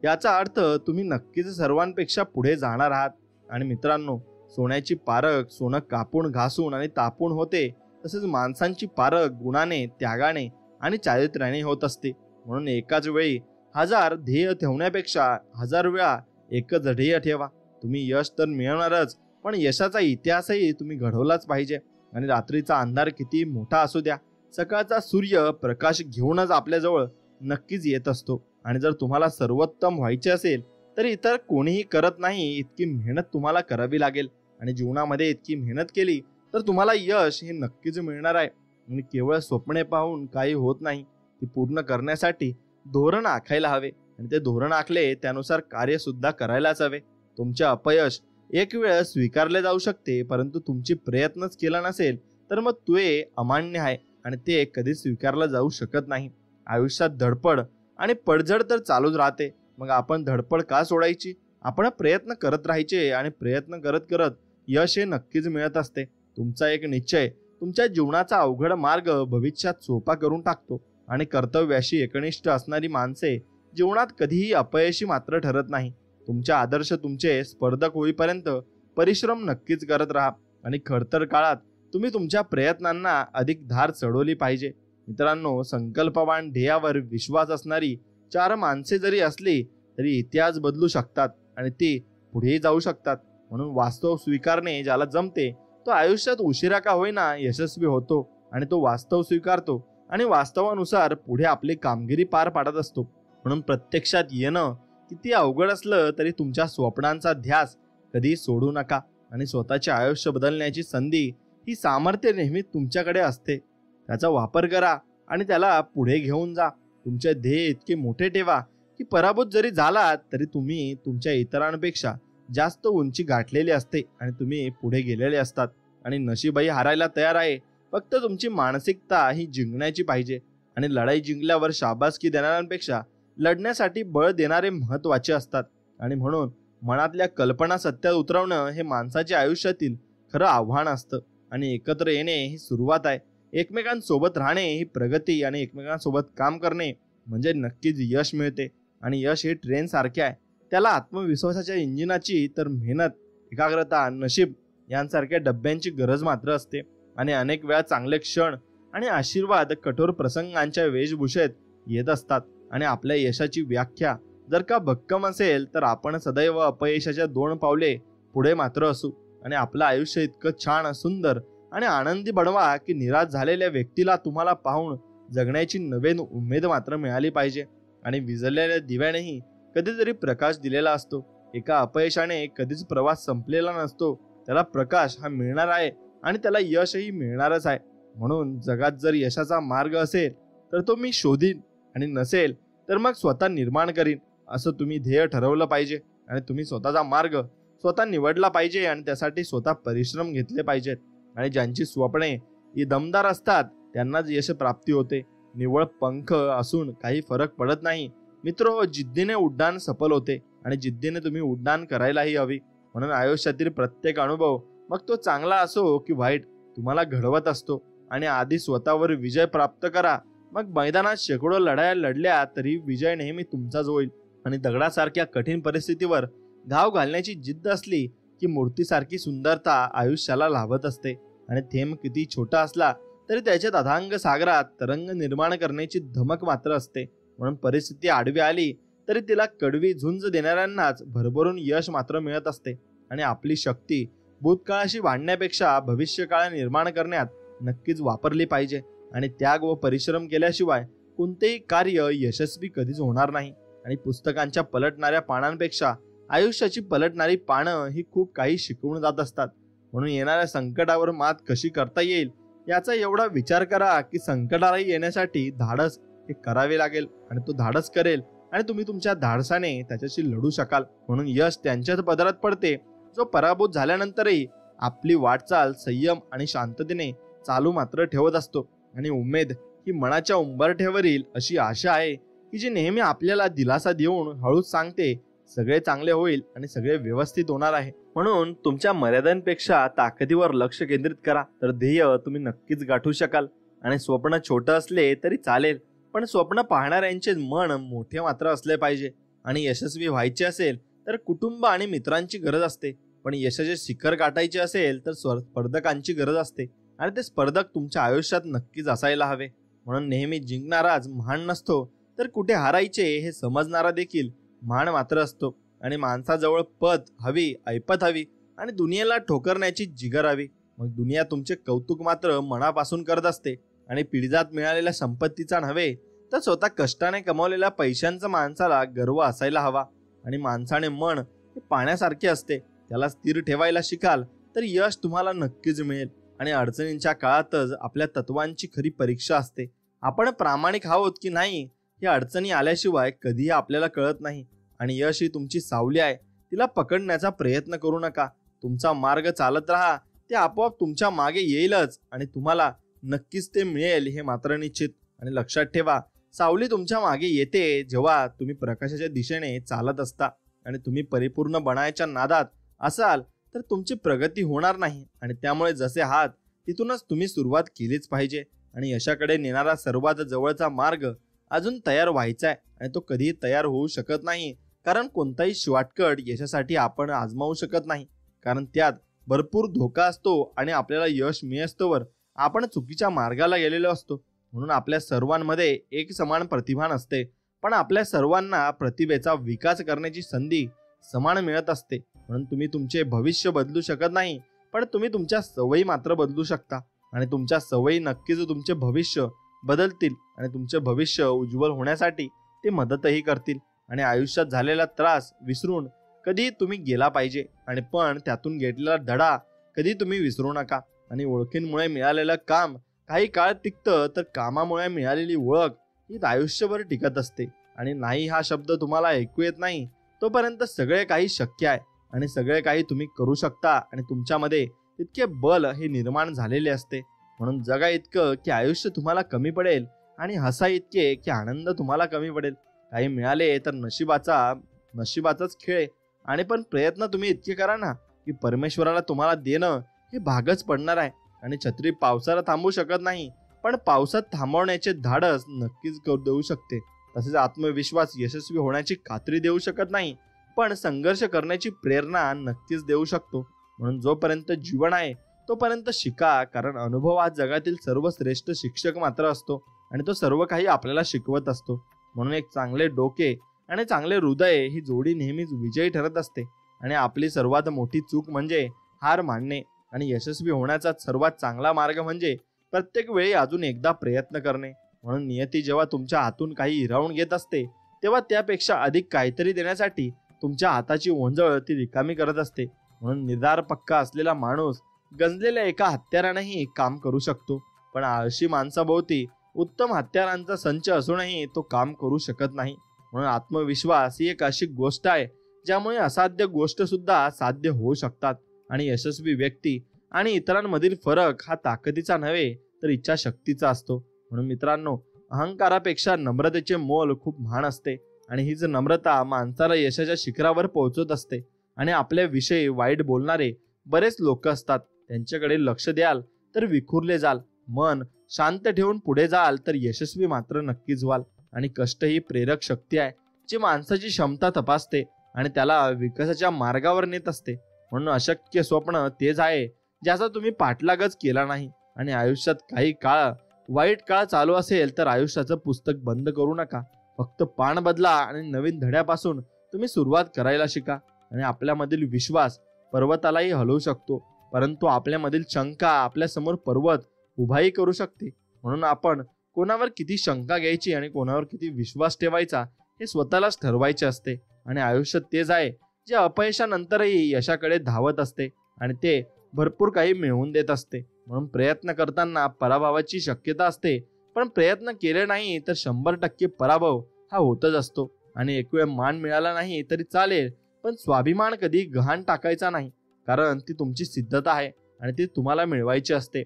याचा अर्थ तुम्ही नक्कीच सर्वांपेक्षा पुढे जाणार आहात. आणि मित्रांनो, सोन्याची पारख सोनं कापून घासून आणि तापून होते, तसेच माणसांची पारख गुणाने, त्यागाने आणि चारित्र्याने होत असते. म्हणून एकाच वेळी 1000 ध्येय ठेवण्यापेक्षा 1000 वेळा एकच ध्येय ठेवा. तुम्ही यश तर मिळवणारच, पण यशाचा इतिहासही तुम्ही घडवलाच पाहिजे. आणि रात्रीचा अंधार किती मोठा असू द्या, सकाळचा सूर्य प्रकाश घेऊनच आपल्याजवळ नक्कीच येत असतो. आणि जर तुम्हाला सर्वोत्तम व्हायचे असेल तर तर इतर कोणीही करत नाही इतकी मेहनत तुम्हाला करावी लागेल. आणि जीवनामध्ये इतकी मेहनत केली तर तुम्हाला यश हे नक्कीच मिळणार आहे. आणि केवळ स्वप्ने पाहून काही होत नाही. ती पूर्ण करण्यासाठी धोरण आखायला हवे आणि ते धोरण आखले त्यानुसार कार्य सुद्धा करायलाच हवे. तुमचे अपयश एक वेळ स्वीकारले जाऊ शकते, परंतु तुमची प्रयत्नच केला नसेल तर मग ते अमान्य आहे आणि ते कधीच स्वीकारलं जाऊ शकत नाही. आयुष्यात धडपड आणि पडझड तर चालूच राहते. मग आपण धडपड का सोडायची? आपण प्रयत्न करत राहायचे आणि प्रयत्न करत करत यश हे नक्कीच मिळत असते. तुमचा एक निश्चय तुमच्या जीवनाचा अवघड मार्ग भविष्यात सोपा करून टाकतो. आणि कर्तव्याशी एकनिष्ठ असणारी माणसे जीवनात कधीही अपयशी मात्र ठरत नाही. तुमचे आदर्श तुमचे स्पर्धक होईपर्यंत परिश्रम नक्कीच करत राहा आणि खडतर काळात तुम्ही तुमच्या प्रयत्नांना अधिक धार चढवली पाहिजे. मित्रांनो, संकल्पवान ध्येयावर विश्वास असणारी 4 माणसे जरी असली तरी इतिहास बदलू शकतात आणि ती पुढेही जाऊ शकतात. म्हणून वास्तव स्वीकारणे ज्याला जमते तो आयुष्यात उशिरा का होईना यशस्वी होतो आणि तो वास्तव स्वीकारतो आणि वास्तवानुसार पुढे आपली कामगिरी पार पाडत असतो. म्हणून प्रत्यक्षात येणं किती अवघड असलं तरी तुमच्या स्वप्नांचा ध्यास कधी सोडू नका आणि स्वतःचे आयुष्य बदलण्याची संधी ही सामर्थ्य नेहमी तुमच्याकडे असते. त्याचा वापर करा आणि त्याला पुढे घेऊन जा. तुमचे ध्येय इतके मोठे ठेवा की पराभूत जरी झालात तरी तुम्ही तुमच्या इतरांपेक्षा जास्त उंची गाठलेली असते आणि तुम्ही पुढे गेलेले असतात. आणि नशीबही हारायला तयार आहे, फक्त तुमची मानसिकता ही जिंकण्याची पाहिजे. आणि लढाई जिंकल्यावर शाबासकी देणाऱ्यांपेक्षा लढण्यासाठी बळ देणारे महत्त्वाचे असतात. आणि म्हणून मनातल्या कल्पना सत्यात उतरवणं हे माणसाच्या आयुष्यातील खरं आव्हान असतं. आणि एकत्र येणे ही सुरुवात आहे. एकमेकांसोबत राहणे ही प्रगती आणि एकमेकांसोबत काम करणे म्हणजे नक्कीच यश मिळते. आणि यश हे ट्रेन सारखे आहे. त्याला आत्मविश्वासाच्या इंजिनाची तर मेहनत, एकाग्रता, नशीब यांसारख्या डब्यांची गरज मात्र असते. आणि अनेक वेळा चांगले क्षण आणि आशीर्वाद कठोर प्रसंगांच्या वेशभूषेत येत असतात. आणि आपल्या यशाची व्याख्या जर का भक्कम असेल तर आपण सदैव अपयशाच्या 2 पावले पुढे मात्र असू. आणि आपलं आयुष्य इतकं छान, सुंदर आणि आनंदी बनवा की निराश झालेल्या व्यक्तीला तुम्हाला पाहून जगण्याची नवीन उमेद मात्र मिळाली पाहिजे. आणि विझलेल्या दिव्यानेही कधीतरी प्रकाश दिलेला असतो. एका अपयशाने कधीच प्रवास संपलेला नसतो. त्याला प्रकाश हा मिळणार आहे आणि त्याला यशही मिळणारच आहे. म्हणून जगात जर यशाचा मार्ग असेल तर तो मी शोधीन आणि नसेल तर मग स्वतः निर्माण करीन, असं तुम्ही ध्येय ठरवलं पाहिजे. आणि तुम्ही स्वतःचा मार्ग स्वतः निवडला पाहिजे आणि त्यासाठी स्वतः परिश्रम घेतले पाहिजेत. आणि ज्यांची स्वप्ने ही दमदार असतात त्यांनाच यश प्राप्ती होते. निव्वळ पंख असून काही फरक पडत नाही. मित्र, जिद्दीने उड्डाण सफल होते आणि जिद्दीने तुम्ही उड्डाण करायलाही हवी. म्हणून आयुष्यातील प्रत्येक अनुभव, मग तो चांगला असो की वाईट, तुम्हाला घडवत असतो. आणि आधी स्वतःवर विजय प्राप्त करा. मग मैदानात शेकडो लढाया लढल्या तरी विजय नेहमी तुमचाच होईल. आणि दगडासारख्या कठीण परिस्थितीवर घाव घालण्याची जिद्द असली की मूर्तीसारखी सुंदरता आयुष्याला लाभत असते. आणि थेंब किती छोटा असला तरी त्याच्यात अथांग सागरात तरंग निर्माण करण्याची धमक मात्र असते. म्हणून परिस्थिती आडवी आली तरी तिला कडवी झुंज देणाऱ्यांनाच भरभरून यश मात्र मिळत असते. आणि आपली शक्ती भूतकाळाशी भांडण्यापेक्षा भविष्यकाळ निर्माण करण्यात नक्कीच वापरली पाहिजे. आणि त्याग व परिश्रम केल्याशिवाय कोणतेही कार्य यशस्वी कधीच होणार नाही. आणि पुस्तकांच्या पलटणाऱ्या पानांपेक्षा आयुष्याची पलटणारी पानं ही खूप काही शिकवून जात असतात. म्हणून येणाऱ्या संकटावर मात कशी करता येईल याचा एवढा विचार करा की संकटाला येण्यासाठी धाडस हे करावे लागेल आणि तो धाडस करेल आणि तुम्ही तुमच्या धाडसाने त्याच्याशी लढू शकाल. म्हणून यश त्यांच्याच पदरात पडते जो पराभूत झाल्यानंतरही आपली वाटचाल संयम आणि शांततेने चालू मात्र ठेवत असतो. आणि उमेद ही मनाच्या उंबरठ्यावरील अशी आशा आहे की जी नेहमी आपल्याला दिलासा देऊन हळूच सांगते सगळे चांगले होईल आणि सगळे व्यवस्थित होणार आहे. म्हणून तुमच्या मर्यादांपेक्षा ताकदीवर लक्ष केंद्रित करा तर ध्येय तुम्ही नक्कीच गाठू शकाल. आणि स्वप्न छोटं असले तरी चालेल, पण स्वप्न पाहणाऱ्यांचे मन मोठे मात्र असले पाहिजे. आणि यशस्वी व्हायचे असेल तर कुटुंब आणि मित्रांची गरज असते, पण यशाचे शिखर गाठायचे असेल तर स्पर्धकांची गरज असते. आणि ते स्पर्धक तुमच्या आयुष्यात नक्कीच असायला हवे. म्हणून नेहमी जिंकणाराच महान नसतो तर कुठे हारायचे हे समजणारा देखील महान मात्र असतो. आणि माणसाजवळ पद हवी, ऐपत हवी आणि दुनियेला ठोकरण्याची जिगर हवी. मग दुनिया तुमचे कौतुक मात्र मनापासून करत असते. आणि पिढीजात मिळालेल्या संपत्तीचा नव्हे तर स्वतः कष्टाने कमावलेल्या पैशांचा माणसाला गर्व असायला हवा. आणि माणसाने मन हे पाण्यासारखे असते, त्याला स्थिर ठेवायला शिकाल तर यश तुम्हाला नक्कीच मिळेल. आणि अडचणींच्या काळातच आपल्या तत्वांची खरी परीक्षा असते. आपण प्रामाणिक आहोत की नाही हे अडचणी आल्याशिवाय कधीही आपल्याला कळत नाही. आणि यश ही तुमची सावली आहे, तिला पकडण्याचा प्रयत्न करू नका. तुमचा मार्ग चालत राहा, ते आपोआप तुमच्या मागे येईलच आणि तुम्हाला नक्कीच ते मिळेल हे मात्र निश्चित. आणि लक्षात ठेवा, सावली तुमच्या मागे येते जेव्हा तुम्ही प्रकाशाच्या दिशेने चालत असता. आणि तुम्ही परिपूर्ण बनायच्या नादात असाल तर तुमची प्रगती होणार नाही. आणि त्यामुळे जसे आहात तिथूनच तुम्ही सुरुवात केलीच पाहिजे. आणि यशाकडे नेणारा सर्वात जवळचा मार्ग अजून तयार व्हायचा आहे आणि तो कधीही तयार होऊ शकत नाही. कारण कोणताही शॉर्टकट यशासाठी आपण आजमावू शकत नाही, कारण त्यात भरपूर धोका असतो आणि आपल्याला यश मिळस्तोवर आपण चुकीच्या मार्गाला गेलेलो असतो. म्हणून आपल्या सर्वांमध्ये एक समान प्रतिभा नसते, पण आपल्या सर्वांना प्रतिभेचा विकास करण्याची संधी समान मिळत असते. म्हणून तुम्ही तुमचे भविष्य बदलू शकत नाही, पण तुम्ही तुमच्या सवयी मात्र बदलू शकता. आणि तुमच्या सवयी नक्कीच तुमचे भविष्य बदलतील आणि तुमचे भविष्य उज्ज्वल होण्यासाठी ते मदतही करतील. आणि आयुष्यात झालेला त्रास विसरून कधी तुम्ही गेला पाहिजे, आणि पण त्यातून घेतलेला धडा कधी तुम्ही विसरू नका. आणि ओळखींमुळे मिळालेलं काम काही काळ टिकतं, तर कामामुळे मिळालेली ओळख ही आयुष्यभर टिकत असते. आणि नाही हा शब्द तुम्हाला ऐकू येत नाही तोपर्यंत सगळे काही शक्य आहे आणि सगळे काही तुम्ही करू शकता. आणि तुमच्यामध्ये तितके बल हे निर्माण झालेले असते. म्हणून जगा इतकं की आयुष्य तुम्हाला कमी पडेल आणि हसा इतके की आनंद तुम्हाला कमी पडेल. काही मिळाले तर नशिबाचाच खेळ, आणि पण प्रयत्न तुम्ही इतके करा ना की परमेश्वराला तुम्हाला देणं हे भागच पडणार आहे. आणि छत्री पावसाला थांबवू शकत नाही, पण पावसात थांबवण्याचे धाडस नक्कीच देऊ शकते. तसेच आत्मविश्वास यशस्वी होण्याची खात्री देऊ शकत नाही, पण संघर्ष करण्याची प्रेरणा नक्कीच देऊ शकतो. म्हणून जोपर्यंत जीवन आहे तोपर्यंत शिका, कारण अनुभव हा जगातील सर्वश्रेष्ठ शिक्षक मात्र असतो आणि तो सर्व काही आपल्याला शिकवत असतो. म्हणून एक चांगले डोके आणि चांगले हृदय ही जोडी नेहमीच विजयी ठरत असते. आणि आपली सर्वात मोठी चूक म्हणजे हार मानणे. आणि यशस्वी होण्याचा सर्वात चांगला मार्ग म्हणजे प्रत्येक वेळी अजून एकदा प्रयत्न करणे. म्हणून नियती जेव्हा तुमच्या हातून काही हिरावून घेत असते तेव्हा त्यापेक्षा अधिक काहीतरी देण्यासाठी तुमच्या हाताची ओंजळ ती रिकामी करत असते. म्हणून निर्धार पक्का असलेला माणूस गंजलेल्या एका हत्यारानेही काम करू शकतो, पण आळशी माणसाभोवती उत्तम हत्यारांचा संच असूनही तो काम करू शकत नाही. म्हणून आत्मविश्वास ही एक अशी गोष्ट आहे ज्यामुळे असाध्य गोष्ट सुद्धा साध्य होऊ शकतात. आणि यशस्वी व्यक्ती आणि इतरांमधील फरक हा ताकदीचा नव्हे तर इच्छाशक्तीचा असतो. म्हणून मित्रांनो, अहंकारापेक्षा नम्रतेचे मोल खूप महान असते. आणि हीच नम्रता माणसाला यशाच्या शिखरावर पोहोचवत असते. आणि आपल्याविषयी वाईट बोलणारे बरेच लोक असतात, त्यांच्याकडे लक्ष द्याल तर विखुरले जाल. मन शांत ठेवून पुढे जाल तर यशस्वी मात्र नक्कीच व्हाल. आणि कष्ट ही प्रेरक शक्ती आहे जी माणसाची क्षमता तपासते आणि त्याला विकासाच्या मार्गावर नेत असते. म्हणून अशक्य स्वप्न तेच आहे ज्याचा तुम्ही पाठलागच केला नाही. आणि आयुष्यात काही काळ वाईट काळ चालू असेल तर आयुष्याचं पुस्तक बंद करू नका. फक्त पान बदला आणि नवीन धड्यापासून तुम्ही सुरुवात करायला शिका. आणि आपल्यामधील विश्वास पर्वतालाही हलवू शकतो, परंतु आपल्यामधील शंका आपल्यासमोर पर्वत उभाही करू शकते. म्हणून आपण कोणावर किती शंका घ्यायची आणि कोणावर किती विश्वास ठेवायचा हे स्वतःलाच ठरवायचे असते. आणि आयुष्यात तेच आहे जे अपयशानंतरही यशाकडे धावत असते आणि ते भरपूर काही मिळवून देत असते. म्हणून प्रयत्न करताना पराभवाची शक्यता असते, पण प्रयत्न केले नाही तर 100% पराभव हा होतच असतो. आणि एक वेळ मान मिळाला नाही तरी चालेल, पण स्वाभिमान कधी गहाण टाकायचा नाही, कारण ती तुमची सिद्धता आहे आणि ती तुम्हाला मिळवायची असते.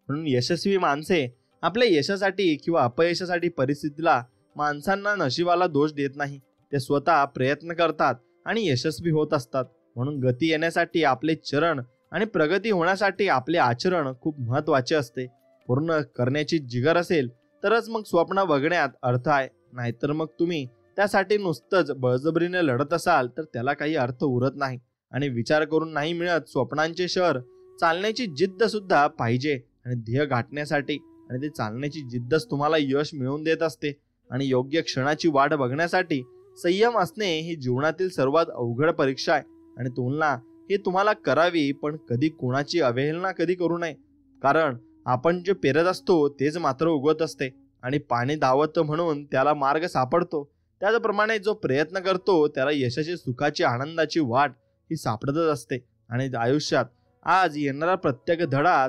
म्हणून यशस्वी माणसे आपल्या यशासाठी किंवा अपयशासाठी परिस्थितीला, माणसांना, नशिबाला दोष देत नाही. ते स्वतः प्रयत्न करतात आणि यशस्वी होत असतात. म्हणून गती येण्यासाठी आपले चरण आणि प्रगती होण्यासाठी आपले आचरण खूप महत्त्वाचे असते. पूर्ण करण्याची जिगर असेल तरच मग स्वप्न बघण्यात अर्थ आहे, नाहीतर मग तुम्ही त्यासाठी नुसतंच बळजबरीने लढत असाल तर त्याला काही अर्थ उरत नाही. आणि विचार करून नाही मिळत स्वप्नांचे शहर, चालण्याची जिद्द सुद्धा पाहिजे आणि ध्येय गाठण्यासाठी. आणि ते चालण्याची जिद्दच तुम्हाला यश मिळवून देत असते. आणि योग्य क्षणाची वाट बघण्यासाठी संयम असणे ही जीवनातील सर्वात अवघड परीक्षा आहे. आणि तुलना हे तुम्हाला करावी, पण कधी कोणाची अवहेलना कधी करू नये, कारण आपण जे पेरत असतो तेच मात्र उगवत असते. आणि पाणी धावत म्हणून त्याला मार्ग सापडतो, त्याचप्रमाणे जो प्रयत्न करतो त्याला यशाची, सुखाची, आनंदाची वाट ही सापडतच असते. आणि आयुष्यात आज येणारा प्रत्येक धडा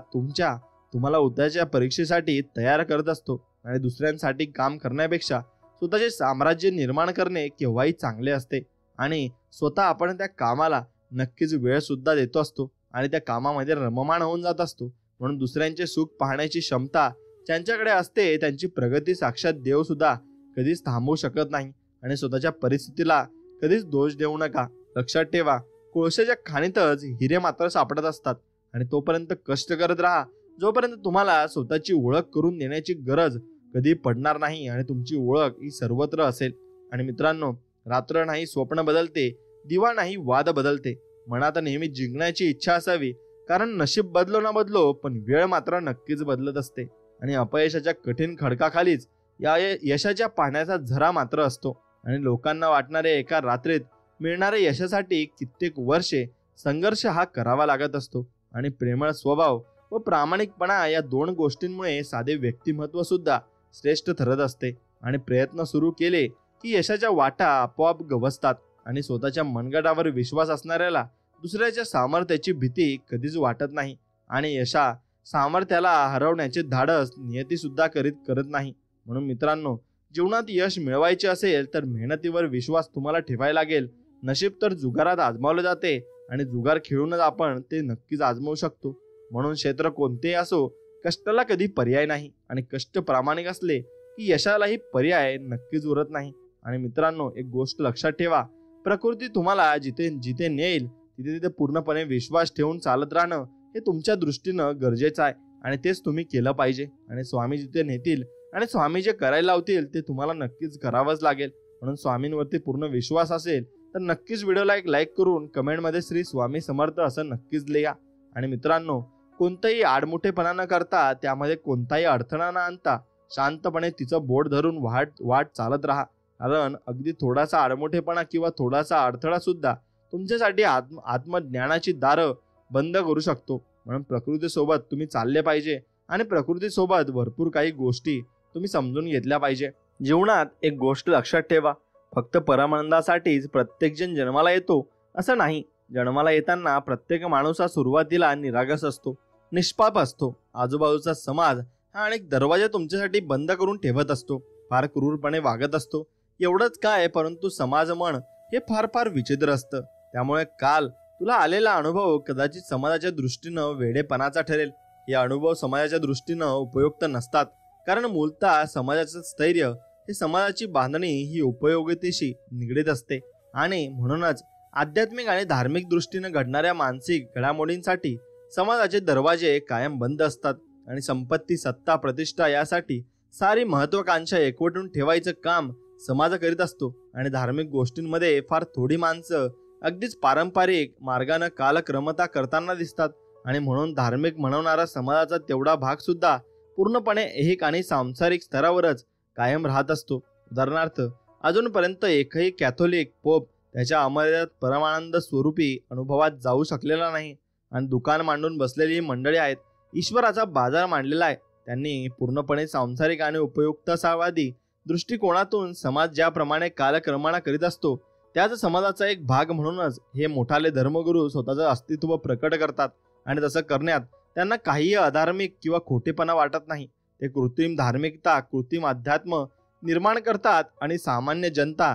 तुम्हाला उद्याच्या परीक्षेसाठी तयार करत असतो. आणि दुसऱ्यांसाठी काम करण्यापेक्षा स्वतःचे साम्राज्य निर्माण करणे केव्हाही चांगले असते. आणि स्वतः आपण त्या कामाला नक्कीच वेळ सुद्धा देतो असतो आणि त्या कामामध्ये रममाण होऊन जात असतो. म्हणून दुसऱ्यांचे सुख पाहण्याची क्षमता ज्यांच्याकडे असते त्यांची प्रगती साक्षात देव सुद्धा कधीच थांबवू शकत नाही. आणि स्वतःच्या परिस्थितीला कधीच दोष देऊ नका. लक्षात ठेवा, कोळशाच्या खाणीतच हिरे मात्र सापडत असतात. आणि तोपर्यंत कष्ट करत राहा जोपर्यंत तुम्हाला स्वतःची ओळख करून देण्याची गरज कधी पडणार नाही आणि तुमची ओळख ही सर्वत्र असेल. आणि मित्रांनो, रात्र नाही स्वप्न बदलते, दिवा नाही वाद बदलते. मनात नेहमी जिंकण्याची इच्छा असावी, कारण नशीब बदलो ना बदलो पण वेळ मात्र नक्कीच बदलत असते. आणि अपयशाच्या कठीण खडकाखालीच या यशाच्या पाण्याचा झरा मात्र असतो. आणि लोकांना वाटणारे एका रात्रीत मिळणारे यशासाठी कित्येक वर्षे संघर्ष हा करावा लागत असतो. आणि प्रेमळ स्वभाव व प्रामाणिकपणा या दोन गोष्टींमुळे साधे व्यक्तिमत्व सुद्धा श्रेष्ठ ठरत असते. आणि प्रयत्न सुरू केले की यशाच्या वाटा आपोआप गवसतात. आणि स्वतःच्या मनगटावर विश्वास असणाऱ्याला दुसऱ्याच्या सामर्थ्याची भीती कधीच वाटत नाही. आणि सामर्थ्याला हरवण्याचे धाडस नियती सुद्धा करत नाही. म्हणून मित्रांनो, जीवनात यश मिळवायचे असेल तर मेहनतीवर विश्वास तुम्हाला ठेवायला लागेल. नशीब तर जुगारात आजमावले जाते आणि जुगार खेळूनच आपण ते नक्कीच आजमावू शकतो. म्हणून क्षेत्र कोणतेही असो, कष्टाला कधी पर्याय नाही. आणि कष्ट प्रामाणिक असले की यशालाही पर्याय नक्कीच उरत नाही. आणि मित्रांनो, एक गोष्ट लक्षात ठेवा, प्रकृती तुम्हाला जिथे जिथे नेईल तिथे तिथे पूर्णपणे विश्वास ठेवून चालत राहणं हे तुमच्या दृष्टीनं गरजेचं आहे. आणि तेच तुम्ही केलं पाहिजे. आणि स्वामी जिथे नेतील आणि स्वामी जे करायला लावतील ते तुम्हाला नक्कीच करावंच लागेल. म्हणून स्वामींवरती पूर्ण विश्वास असेल तर नक्कीच व्हिडिओला एक लाईक करून कमेंटमध्ये श्री स्वामी समर्थ असं नक्कीच लिहा. आणि मित्रांनो, कोणताही आडमुठेपणा न करता, त्यामध्ये कोणताही अडथळा न आणता शांतपणे तिचं बोट धरून वाट चालत राहा. कारण अगदी थोडासा आडमुठेपणा किंवा थोडासा अडथळा सुद्धा तुमच्यासाठी आत्मज्ञानाची दारं बंद करू शकतो. म्हणून प्रकृतीसोबत तुम्ही चालले पाहिजे आणि प्रकृतीसोबत भरपूर काही गोष्टी तुम्ही समजून घेतल्या पाहिजे. जीवनात एक गोष्ट लक्षात ठेवा, फक्त परमानंदासाठीच प्रत्येकजण जन्माला येतो असं नाही. जन्माला येताना प्रत्येक माणूस हा सुरुवातीला निरागस असतो, निष्पाप असतो. आजूबाजूचा समाज हा अनेक दरवाजे तुमच्यासाठी बंद करून ठेवत असतो, फार क्रूरपणे वागत असतो. एवढंच काय, परंतु समाज मन हे फार फार विचित्र असतं. त्यामुळे काल तुला आलेला अनुभव कदाचित समाजाच्या दृष्टीनं वेडेपणाचा ठरेल. हे अनुभव समाजाच्या दृष्टीनं उपयुक्त नसतात, कारण मूलतः समाजाचं स्थैर्य हे समाजाची बांधणी ही उपयोगितेशी निगडीत असते. आणि म्हणूनच आध्यात्मिक आणि धार्मिक दृष्टीने घडणाऱ्या मानसिक घडामोडींसाठी समाजाचे दरवाजे कायम बंद असतात. आणि संपत्ती, सत्ता, प्रतिष्ठा यासाठी सारी महत्वाकांक्षा एकवटून ठेवायचं काम समाज करीत असतो. आणि धार्मिक गोष्टींमध्ये फार थोडी माणसं अगदीच पारंपरिक मार्गाने कालक्रमता करताना दिसतात. आणि म्हणून धार्मिक म्हणवणारा समाजाचा तेवढा भाग सुद्धा पूर्णपणे ऐहिक आणि सांसारिक स्तरावरच कायम राहत असतो. उदाहरणार्थ, अजूनपर्यंत एकही कॅथोलिक पोप त्याच्या अमर्याद परमानंद स्वरूपी अनुभवात जाऊ शकलेला नाही. आणि दुकान मांडून बसलेली मंडळी आहेत, ईश्वराचा बाजार मांडलेला आहे. त्यांनी पूर्णपणे सांसारिक आणि उपयुक्ततावादी दृष्टिकोनातून समाज ज्याप्रमाणे कालक्रमाने करीत असतो त्याच समाजाचा एक भाग म्हणूनच हे मोठाले धर्मगुरू स्वतःचं अस्तित्व प्रकट करतात. आणि तसं करण्यात त्यांना काहीही अधार्मिक किंवा खोटेपणा वाटत नाही. ते कृत्रिम धार्मिकता, कृत्रिम अध्यात्म निर्माण करतात आणि सामान्य जनता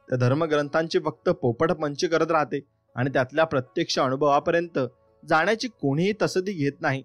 त्या धर्मग्रंथांची फक्त पोपटपंची करत राहते. आणि त्यातल्या प्रत्यक्ष अनुभवापर्यंत जाण्याची कोणीही तसदी घेत नाही.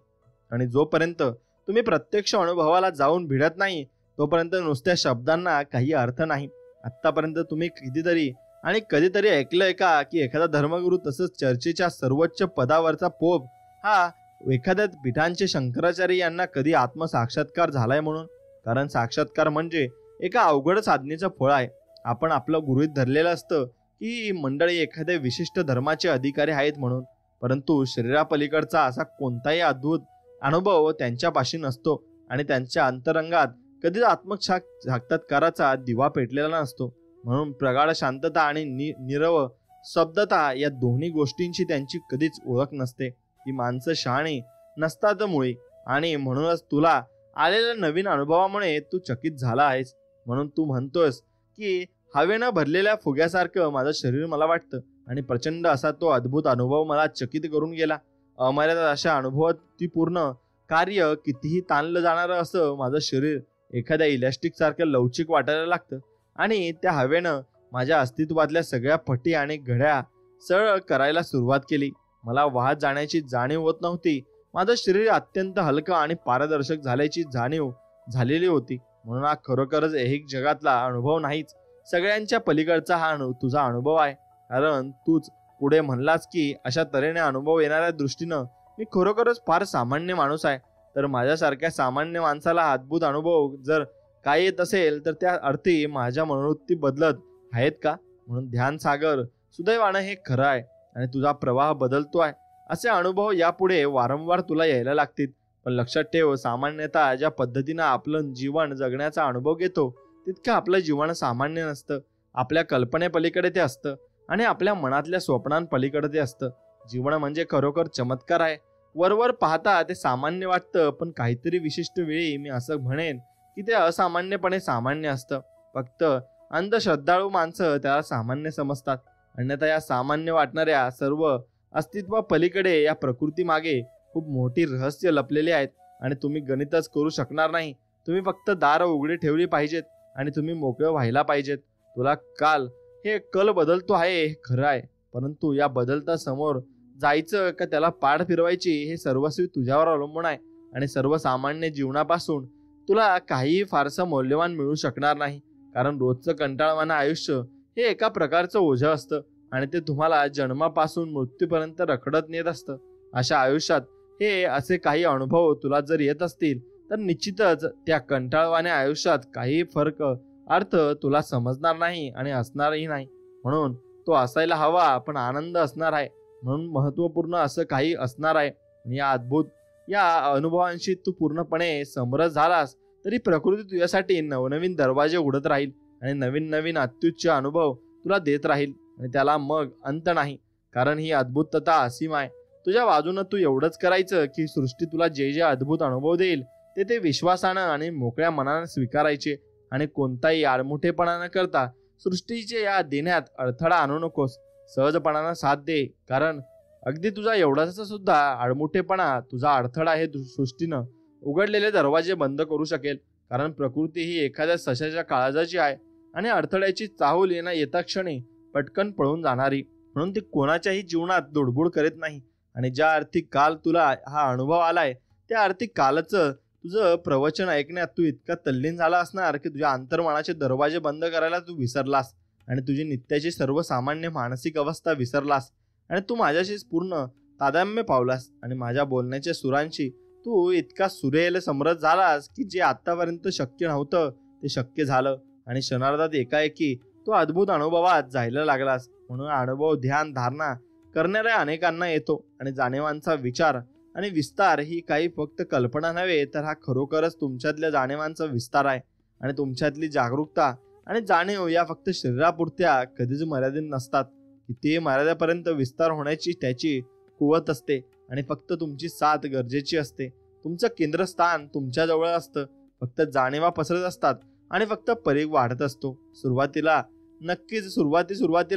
आणि जोपर्यंत तुम्ही प्रत्यक्ष अनुभवाला जाऊन भिडत नाही तोपर्यंत नुसत्या शब्दांना काही अर्थ नाही. आतापर्यंत तुम्ही कधीतरी ऐकलंय का की एखादा धर्मगुरू तसंच चर्चेच्या सर्वोच्च पदावरचा पोप हा एखाद्या पीठांचे शंकराचार्य यांना कधी आत्मसाक्षात्कार झालाय म्हणून? कारण साक्षात्कार म्हणजे एका अवघड साधनेचं फळ आहे. आपण आपलं गृहीत धरलेलं असतं की मंडळी एखाद्या विशिष्ट धर्माचे अधिकारी आहेत म्हणून, परंतु शरीरापलीकडचा असा कोणताही अद्भुत अनुभव त्यांच्यापाशी नसतो. आणि त्यांच्या अंतरंगात कधीच आत्मसाक्षात्काराचा दिवा पेटलेला नसतो. म्हणून प्रगाढ शांतता आणि निरव शब्दता या दोन्ही गोष्टींची त्यांची कधीच ओळख नसते. ही माणसं शहाणी नसतात मुळी. आणि म्हणूनच तुला आलेल्या नवीन अनुभवामुळे तू चकित झाला आहेस. म्हणून तू म्हणतोस की हवेनं भरलेल्या फुग्यासारखं माझं शरीर मला वाटतं आणि प्रचंड असा तो अद्भुत अनुभव मला चकित करून गेला. अमर्याद अशा अनुभवात ती पूर्ण कार्य कितीही ताणलं जाणारं असं माझं शरीर एखाद्या इलॅस्टिक सारखं लवचिक वाटायला लागतं आणि त्या हवेनं माझ्या अस्तित्वातल्या सगळ्या फटी आणि घड्या सरळ करायला सुरुवात केली. मला वाहत जाण्याची जाणीव होत नव्हती. माझं शरीर अत्यंत हलकं आणि पारदर्शक झाल्याची जाणीव झालेली होती. म्हणून हा खरोखरच ऐहिक जगातला अनुभव नाहीच, सगळ्यांच्या पलीकडचा हा तुझा अनुभव आहे. कारण तूच पुढे म्हणलास की अशा तऱ्हेने अनुभव येणाऱ्या दृष्टीनं मी खरोखरच फार सामान्य माणूस आहे. तर माझ्यासारख्या सामान्य माणसाला हा अद्भुत अनुभव जर काय येत असेल तर त्या अर्थी माझ्या मनोवृत्ती बदलत आहेत का? म्हणून ध्यान सागर, सुदैवानं हे खरं आहे आणि तुझा प्रवाह बदलतोय. असे अनुभव यापुढे वारंवार तुला यायला लागतील. पण लक्षात ठेव, सामान्यतः ज्या पद्धतीनं आपलं जीवन जगण्याचा अनुभव घेतो तितकं आपलं जीवन सामान्य नसतं. आपल्या कल्पनेपलीकडे ते असतं आणि आपल्या मनातल्या स्वप्नांपलीकडे ते असतं. जीवन म्हणजे खरोखर चमत्कार आहे. वरवर पाहता ते सामान्य वाटतं, पण काहीतरी विशिष्ट वेळी मी असं म्हणेन की ते असामान्यपणे सामान्य असतं. फक्त अंधश्रद्धाळू माणसं त्याला सामान्य समजतात. अन्यथा या सामान्य वाटणाऱ्या सर्व अस्तित्वा पलीकडे या प्रकृती मागे खूप मोठी रहस्य लपलेली आहेत आणि तुम्ही गणितच करू शकणार नाही. तुम्ही फक्त दार उघडी ठेवली पाहिजेत आणि तुम्ही मोकळं व्हायला पाहिजेत. तुला कल बदलतो आहे हे खरं आहे, परंतु या बदलता समोर जायचं का त्याला पाठ फिरवायची हे सर्वस्वी तुझ्यावर अवलंबून आहे. आणि सर्वसामान्य जीवनापासून तुला काहीही फारसं मौल्यवान मिळू शकणार नाही. कारण रोजचं कंटाळवाणं आयुष्य हे एका प्रकारचं ओझं असतं आणि ते तुम्हाला जन्मापासून मृत्यूपर्यंत रखडत नेत असतं. अशा आयुष्यात हे असे काही अनुभव तुला जर येत असतील तर निश्चितच त्या कंटाळवाण्या आयुष्यात काही फरक अर्थ तुला समजणार नाही आणि असणारही नाही. म्हणून तो असायला हवा, पण आनंद असणार आहे. म्हणून महत्वपूर्ण असं काही असणार आहे. आणि या अद्भुत या अनुभवांशी तू पूर्णपणे समरस झालास तरी प्रकृती तुझ्यासाठी नवनवीन दरवाजे उघडत राहील आणि नवीन नवीन अत्युच्च अनुभव तुला देत राहील आणि त्याला मग अंत नाही. कारण ही अद्भुतता असीम आहे. तुझ्या बाजूनं तू एवढंच करायचं की सृष्टी तुला जे जे अद्भुत अनुभव देईल ते विश्वासानं आणि मोकळ्या मनानं स्वीकारायचे आणि कोणताही आडमुठेपणा न करता सृष्टीचे या देण्यात अडथळा आणू नकोस. सहजपणानं साथ दे, कारण अगदी तुझा एवढासा सुद्धा आडमुठेपणा तुझा अडथळा हे सृष्टीनं उघडलेले दरवाजे बंद करू शकेल. कारण प्रकृती ही एखाद्या सशाच्या काळजाची आहे आणि अडथळ्याची चाहूल येता क्षणी पटकन पळून जाणारी. म्हणून ती कोणाच्याही जीवनात दुडबुड करीत नाही. आणि ज्या अर्थी काल तुला हा अनुभव आलाय त्या अर्थी कालचं तुझं प्रवचन ऐकण्यात तू इतका तल्लीन झाला असणार की तुझ्या अंतर्मनाचे दरवाजे बंद करायला तू विसरलास आणि तुझी नित्याची सर्वसामान्य मानसिक अवस्था विसरलास आणि तू माझ्याशीच पूर्ण तादात्म्य पावलास आणि माझ्या बोलण्याच्या सुरांशी तू इतका सुरेल समरस झालास की जे आतापर्यंत शक्य नव्हतं ते शक्य झालं आणि क्षणार्धात एकाएकी तो अद्भुत अनुभवात जायला लागलास. म्हणून अनुभव ध्यान धारणा करणाऱ्या अनेकांना येतो आणि जाणीवांचा विचार आणि विस्तार ही काही फक्त कल्पना नव्हे तर हा खरोखरच तुमच्यातल्या जाणीवांचा विस्तार आहे. आणि तुमच्यातली जागरूकता आणि जाणीव या फक्त शरीरापुरत्या कधीच मर्यादित नसतात. कितीही मर्यादेपर्यंत विस्तार होण्याची त्याची कुवत असते आणि फक्त तुमची साथ गरजेची असते. तुमचं केंद्रस्थान तुमच्याजवळ असतं. फक्त जाणीवा पसरत असतात आणि फक्त परीघ वाढत असतो. सुरुवातीला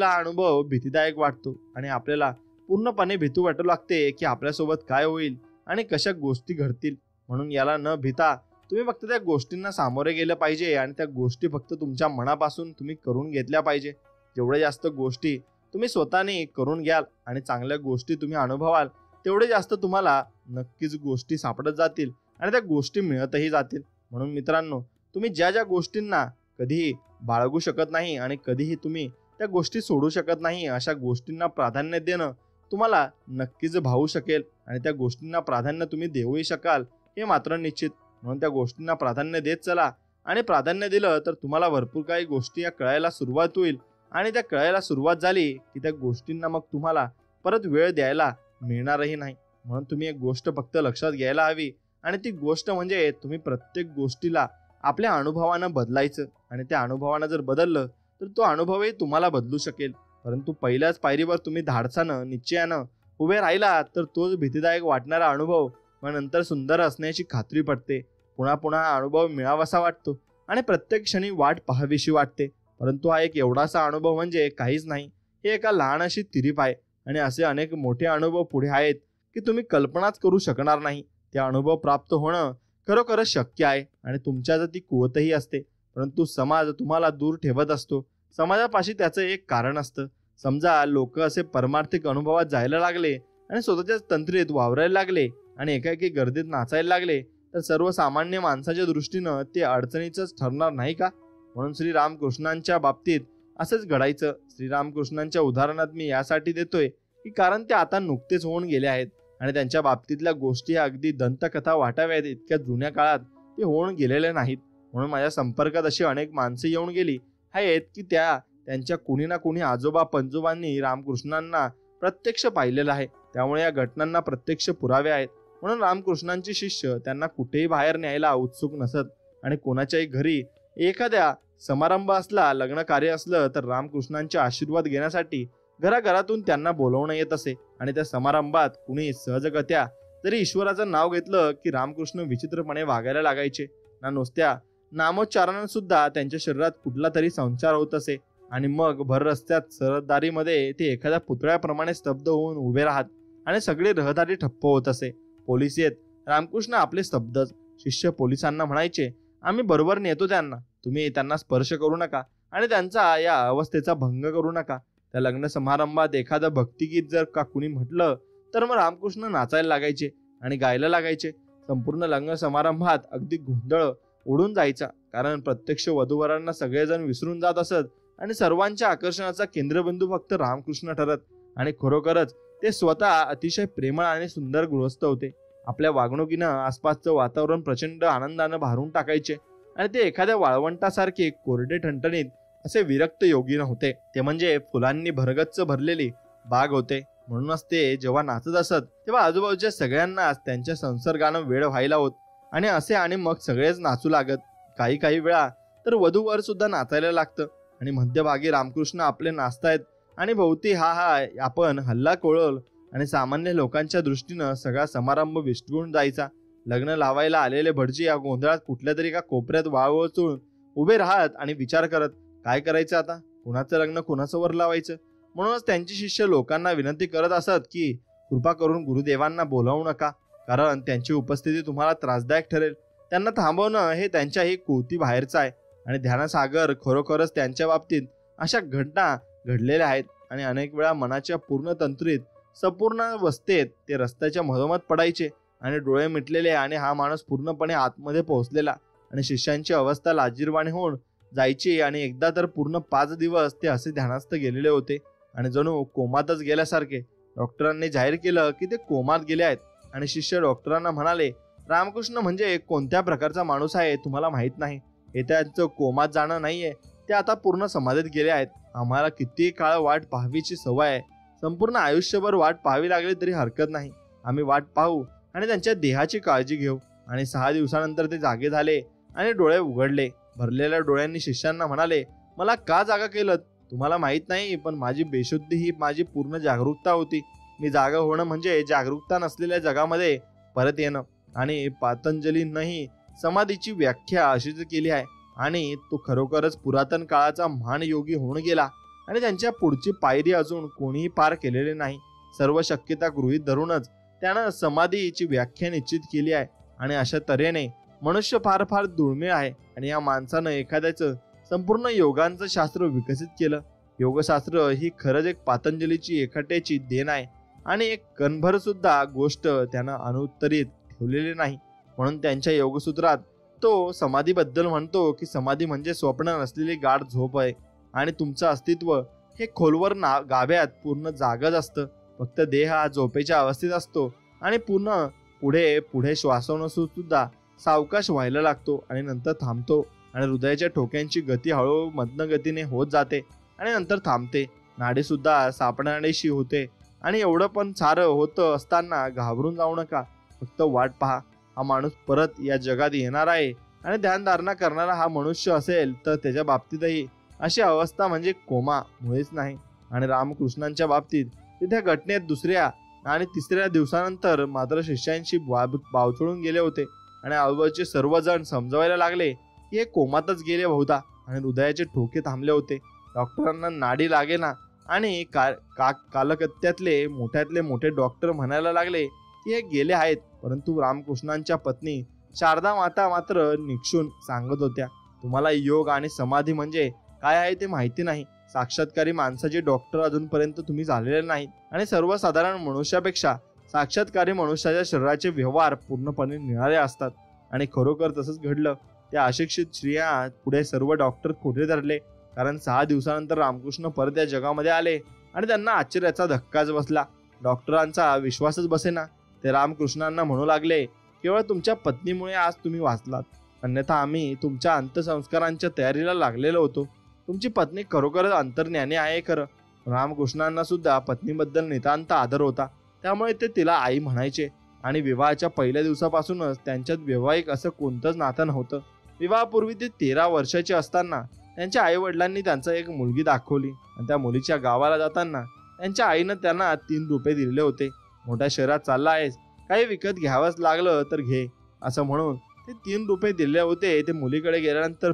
हा अनुभव भीतीदायक वाटतो आणि आपल्याला पूर्णपणे भीती वाटू लागते की आपल्यासोबत काय होईल आणि कशा गोष्टी घडतील. म्हणून याला न भीता तुम्ही फक्त त्या गोष्टींना सामोरे गेलं पाहिजे आणि त्या गोष्टी फक्त तुमच्या मनापासून तुम्ही करून घेतल्या पाहिजे. जेवढ्या जास्त गोष्टी तुम्ही स्वतःने करून घ्याल आणि चांगल्या गोष्टी तुम्ही अनुभवाल तेवढे जास्त तुम्हाला नक्कीच गोष्टी सापडत जातील आणि त्या गोष्टी मिळतही जातील. म्हणून मित्रांनो, तुम्ही ज्या ज्या गोष्टींना कधीही बाळगू शकत नाही आणि कधीही तुम्ही त्या गोष्टी सोडू शकत नाही अशा गोष्टींना प्राधान्य देणं तुम्हाला नक्कीच भावू शकेल आणि त्या गोष्टींना प्राधान्य तुम्ही देऊही शकाल हे मात्र निश्चित. म्हणून त्या गोष्टींना प्राधान्य देत चला आणि प्राधान्य दिलं तर तुम्हाला भरपूर काही गोष्टी या कळायला सुरुवात होईल आणि त्या कळायला सुरुवात झाली की त्या गोष्टींना मग तुम्हाला परत वेळ द्यायला मिळणारही नाही. म्हणून तुम्ही एक गोष्ट फक्त लक्षात घ्यायला हवी आणि ती गोष्ट म्हणजे तुम्ही प्रत्येक गोष्टीला आपल्या अनुभवानं बदलायचं आणि त्या अनुभवानं जर बदललं तर तो अनुभवही तुम्हाला बदलू शकेल. परंतु पहिल्याच पायरीवर तुम्ही धाडसानं निश्चयानं उभे राहिला तर तोच भीतीदायक वाटणारा अनुभव मग नंतर सुंदर असण्याची खात्री पडते. पुन्हा पुन्हा हा अनुभव मिळावासा वाटतो आणि प्रत्येक क्षणी वाट पाहावीशी वाटते. परंतु हा एक एवढासा अनुभव म्हणजे काहीच नाही. हे एका लहान अशी तिरीप आहे आणि असे अनेक मोठे अनुभव पुढे आहेत की तुम्ही कल्पनाच करू शकणार नाही. ते अनुभव प्राप्त होणं खरोखरच शक्य आहे आणि तुमच्या ती कुवतही असते. परंतु समाज तुम्हाला दूर ठेवत असतो. समाजापाशी त्याचं एक कारण असतं. समजा लोक असे परमार्थिक अनुभवात जायला लागले आणि स्वतःच्याच तंत्रीत वावरायला लागले आणि एकाएकी गर्दीत नाचायला लागले तर सर्वसामान्य माणसाच्या दृष्टीनं ते अडचणीचंच ठरणार नाही का? म्हणून श्रीरामकृष्णांच्या बाबतीत असंच घडायचं. श्रीरामकृष्णांच्या उदाहरणात मी यासाठी देतोय की कारण ते आता नुकतेच होऊन गेले आहेत आणि त्यांच्या बाबतीतल्या गोष्टी अगदी दंतकथा वाटाव्यात इतक्या जुन्या काळात ते होऊन गेलेले नाहीत. म्हणून माझ्या संपर्कात अशी अनेक माणसं येऊन गेली आहेत की त्यांच्या कुणी ना कुणी आजोबा पंजोबांनी रामकृष्णांना प्रत्यक्ष पाहिलेलं आहे. त्यामुळे या घटनांना प्रत्यक्ष पुरावे आहेत. म्हणून रामकृष्णांचे शिष्य त्यांना कुठेही बाहेर न्यायला उत्सुक नसत आणि कोणाच्याही घरी एखाद्या समारंभ असला, लग्न कार्य असलं तर रामकृष्णांचे आशीर्वाद घेण्यासाठी घराघरातून त्यांना बोलवणं येत असे आणि त्या समारंभात कुणी सहजगत्या जरी ईश्वराचं नाव घेतलं की रामकृष्ण विचित्रपणे वागायला लागायचे. ना नुसत्या नामोच्चारानं सुद्धा त्यांच्या शरीरात कुठला तरी संचार होत असे आणि मग भर रस्त्यात सरदारीमध्ये ते एखाद्या पुतळ्याप्रमाणे स्तब्ध होऊन उभे राहत आणि सगळे रहदारी ठप्प होत असे. पोलीस येत, रामकृष्ण आपले स्तब्धच. शिष्य पोलिसांना म्हणायचे, आम्ही बरोबर नेतो त्यांना, तुम्ही त्यांना स्पर्श करू नका आणि त्यांचा या अवस्थेचा भंग करू नका. त्या लग्न समारंभात एखादं भक्तिगीत जर का कुणी म्हटलं तर मग रामकृष्ण नाचायला लागायचे आणि गायला लागायचे. संपूर्ण लग्न समारंभात अगदी गोंधळ उडून जायचा, कारण प्रत्यक्ष वधूवरांना सगळेजण विसरून जात असत आणि सर्वांच्या आकर्षणाचा केंद्रबिंदू फक्त रामकृष्ण ठरत. आणि खरोखरच ते स्वतः अतिशय प्रेमळ आणि सुंदर गृहस्थ होते. आपल्या वागणुकीनं आसपासचं वातावरण प्रचंड आनंदानं भारून टाकायचे आणि ते एखाद्या वाळवंटासारखे कोरडे ठणठणीत असे विरक्त योगी नव्हते. ते म्हणजे फुलांनी भरगच्च भरलेली बाग होते. म्हणूनच ते जेव्हा नाचत असत तेव्हा आजूबाजूच्या सगळ्यांनाच त्यांच्या संसर्गानं वेळ व्हायला होत आणि मग सगळेच नाचू लागत. काही वेळा तर वधूवर सुद्धा नाचायला लागतं आणि मध्यभागी रामकृष्ण आपले नाचतायत आणि भोवती हा आपण हल्ला कोळल आणि सामान्य लोकांच्या दृष्टीनं सगळा समारंभ विस्टळून जायचा. लग्न लावायला आलेले भटजी या गोंधळात कुठल्या तरी एका कोपऱ्यात वाळवचून उभे राहत आणि विचार करत, काय करायचं आता, कुणाचं लग्न कुणाचं वर लावायचं. म्हणूनच त्यांचे शिष्य लोकांना विनंती करत असत की कृपा करून गुरुदेवांना बोलावू नका, कारण त्यांची उपस्थिती तुम्हाला त्रासदायक ठरेल. त्यांना थांबवणं हे त्यांच्याही कुवती बाहेरचं आहे. आणि ध्यानसागर खरोखरच त्यांच्या बाबतीत अशा घटना घडलेल्या आहेत आणि अनेक वेळा मनाच्या पूर्ण तंत्रीत संपूर्ण अवस्थेत ते रस्त्याच्या मधोमध पडायचे आणि डोळे मिटलेले आणि हा माणूस पूर्णपणे आतमध्ये पोहोचलेला आणि शिष्यांची अवस्था लाजिरवाणी होऊन जायची. आणि एकदा तर पूर्ण 5 दिवस ते असे ध्यानस्थ गेलेले होते आणि जणू कोमातच गेल्यासारखे. डॉक्टरांनी जाहीर केलं की ते कोमात गेले आहेत आणि शिष्य डॉक्टरांना म्हणाले, रामकृष्ण म्हणजे कोणत्या प्रकारचा माणूस आहे तुम्हाला माहित नाही. हे त्यांचं कोमात जाणं नाहीये, ते आता पूर्ण समाधीत गेले आहेत. आम्हाला किती काळ वाट पाहावीची सवय आहे. संपूर्ण आयुष्यभर वाट पाहावी लागली तरी हरकत नाही. आम्ही वाट पाहू आणि त्यांच्या देहाची काळजी घेऊ. आणि 6 दिवसानंतर ते जागे झाले आणि डोळे उघडले. भरलेल्या डोळ्यांनी शिष्यांना म्हणाले, मला का जागा केलं तुम्हाला माहित नाही, पण माझी बेशुद्धी ही माझी पूर्ण जागरूकता होती. मी जागा होणं म्हणजे जागरूकता नसलेल्या जगामध्ये परत येणं. आणि पतंजलींनीही समाधीची व्याख्या अशीच केली आहे आणि तो खरोखरच पुरातन काळाचा महान योगी होऊन गेला आणि त्यांच्या पुढची पायरी अजून कोणीही पार केलेली नाही. सर्व शक्यता गृहीत धरूनच त्यानं समाधीची व्याख्या निश्चित केली आहे. आणि अशा तऱ्हेने मनुष्य फार फार दुर्मिळ आहे आणि या माणसानं एखाद्याचं संपूर्ण योगांचं शास्त्र विकसित केलं. योगशास्त्र ही खरंच एक पतंजलीची एकट्याची देण आहे आणि एक कणभर सुद्धा गोष्ट त्यानं अनुत्तरित ठेवलेली नाही. म्हणून त्यांच्या योगसूत्रात तो समाधीबद्दल म्हणतो की समाधी म्हणजे स्वप्न नसलेली गाढ झोप आहे आणि तुमचं अस्तित्व हे खोलवर गाभ्यात पूर्ण जागच असतं. फक्त देह हा झोपेच्या अवस्थेत असतो आणि पुढे श्वासोच्छ्वास सुद्धा सावकाश व्हायला लागतो आणि नंतर थांबतो आणि हृदयाच्या ठोक्यांची गती हळूहळू मंद गतीने होत जाते आणि नंतर थांबते. नाडी सुद्धा सापडण्याशी होते. आणि एवढं पण सारं होतं असताना घाबरून जाऊ नका, फक्त वाट पहा. हा माणूस परत या जगात येणार आहे आणि ध्यानधारणा करणारा हा मनुष्य असेल तर त्याच्या बाबतीतही अशी अवस्था म्हणजे कोमा मुळेच नाही. आणि रामकृष्णांच्या बाबतीत तिथे घटनेत 2ऱ्या आणि 3ऱ्या दिवसानंतर मात्र शिष्यांशी बावचळून गेले होते आणि आजूबाजूचे सर्वजण समजवायला लागले की हे कोमातच गेले बहुधा. आणि हृदयाचे ठोके थांबले होते. डॉक्टरांना नाडी लागेना आणि कालकत्त्यातले मोठ्यातले मोठे डॉक्टर म्हणायला लागले की हे गेले आहेत. परंतु रामकृष्णांच्या पत्नी शारदा माता मात्र निक्षून सांगत होत्या, तुम्हाला योग आणि समाधी म्हणजे काय आहे ते माहिती नाही. साक्षात्कारी माणसाचे डॉक्टर अजूनपर्यंत तुम्ही झालेले नाहीत आणि सर्वसाधारण मनुष्यापेक्षा साक्षात्कारी मनुष्याच्या शरीराचे व्यवहार पूर्णपणे निराळे असतात. आणि खरोखर तसंच घडलं. त्या अशिक्षित स्त्रिया पुढे सर्व डॉक्टर खोटे धरले, कारण 6 दिवसानंतर रामकृष्ण परत या जगामध्ये आले आणि त्यांना आश्चर्याचा धक्काच बसला. डॉक्टरांचा विश्वासच बसेना. ते रामकृष्णांना म्हणू लागले, केवळ तुमच्या पत्नीमुळे आज तुम्ही वाचलात, अन्यथा आम्ही तुमच्या अंत्यसंस्कारांच्या तयारीला लागलेलो होतो. तुमची पत्नी खरोखरच अंतर्ज्ञानी आहे खरं. रामकृष्णांना सुद्धा पत्नीबद्दल नितांत आदर होता, त्यामुळे ते तिला आई म्हणायचे आणि विवाहाच्या पहिल्या दिवसापासूनच त्यांच्यात वैवाहिक असं कोणतंच नातं नव्हतं. विवाहापूर्वी ते 13 वर्षाचे असताना त्यांच्या आई वडिलांनी त्यांचा एक मुलगी दाखवली आणि त्या मुलीच्या गावाला जाताना त्यांच्या आईनं त्यांना 3 रुपये दिले होते. मोठ्या शहरात चालला आहेस, काही विकत घ्यावंच लागलं तर घे असं म्हणून ते 3 रुपये दिले होते. ते मुलीकडे गेल्यानंतर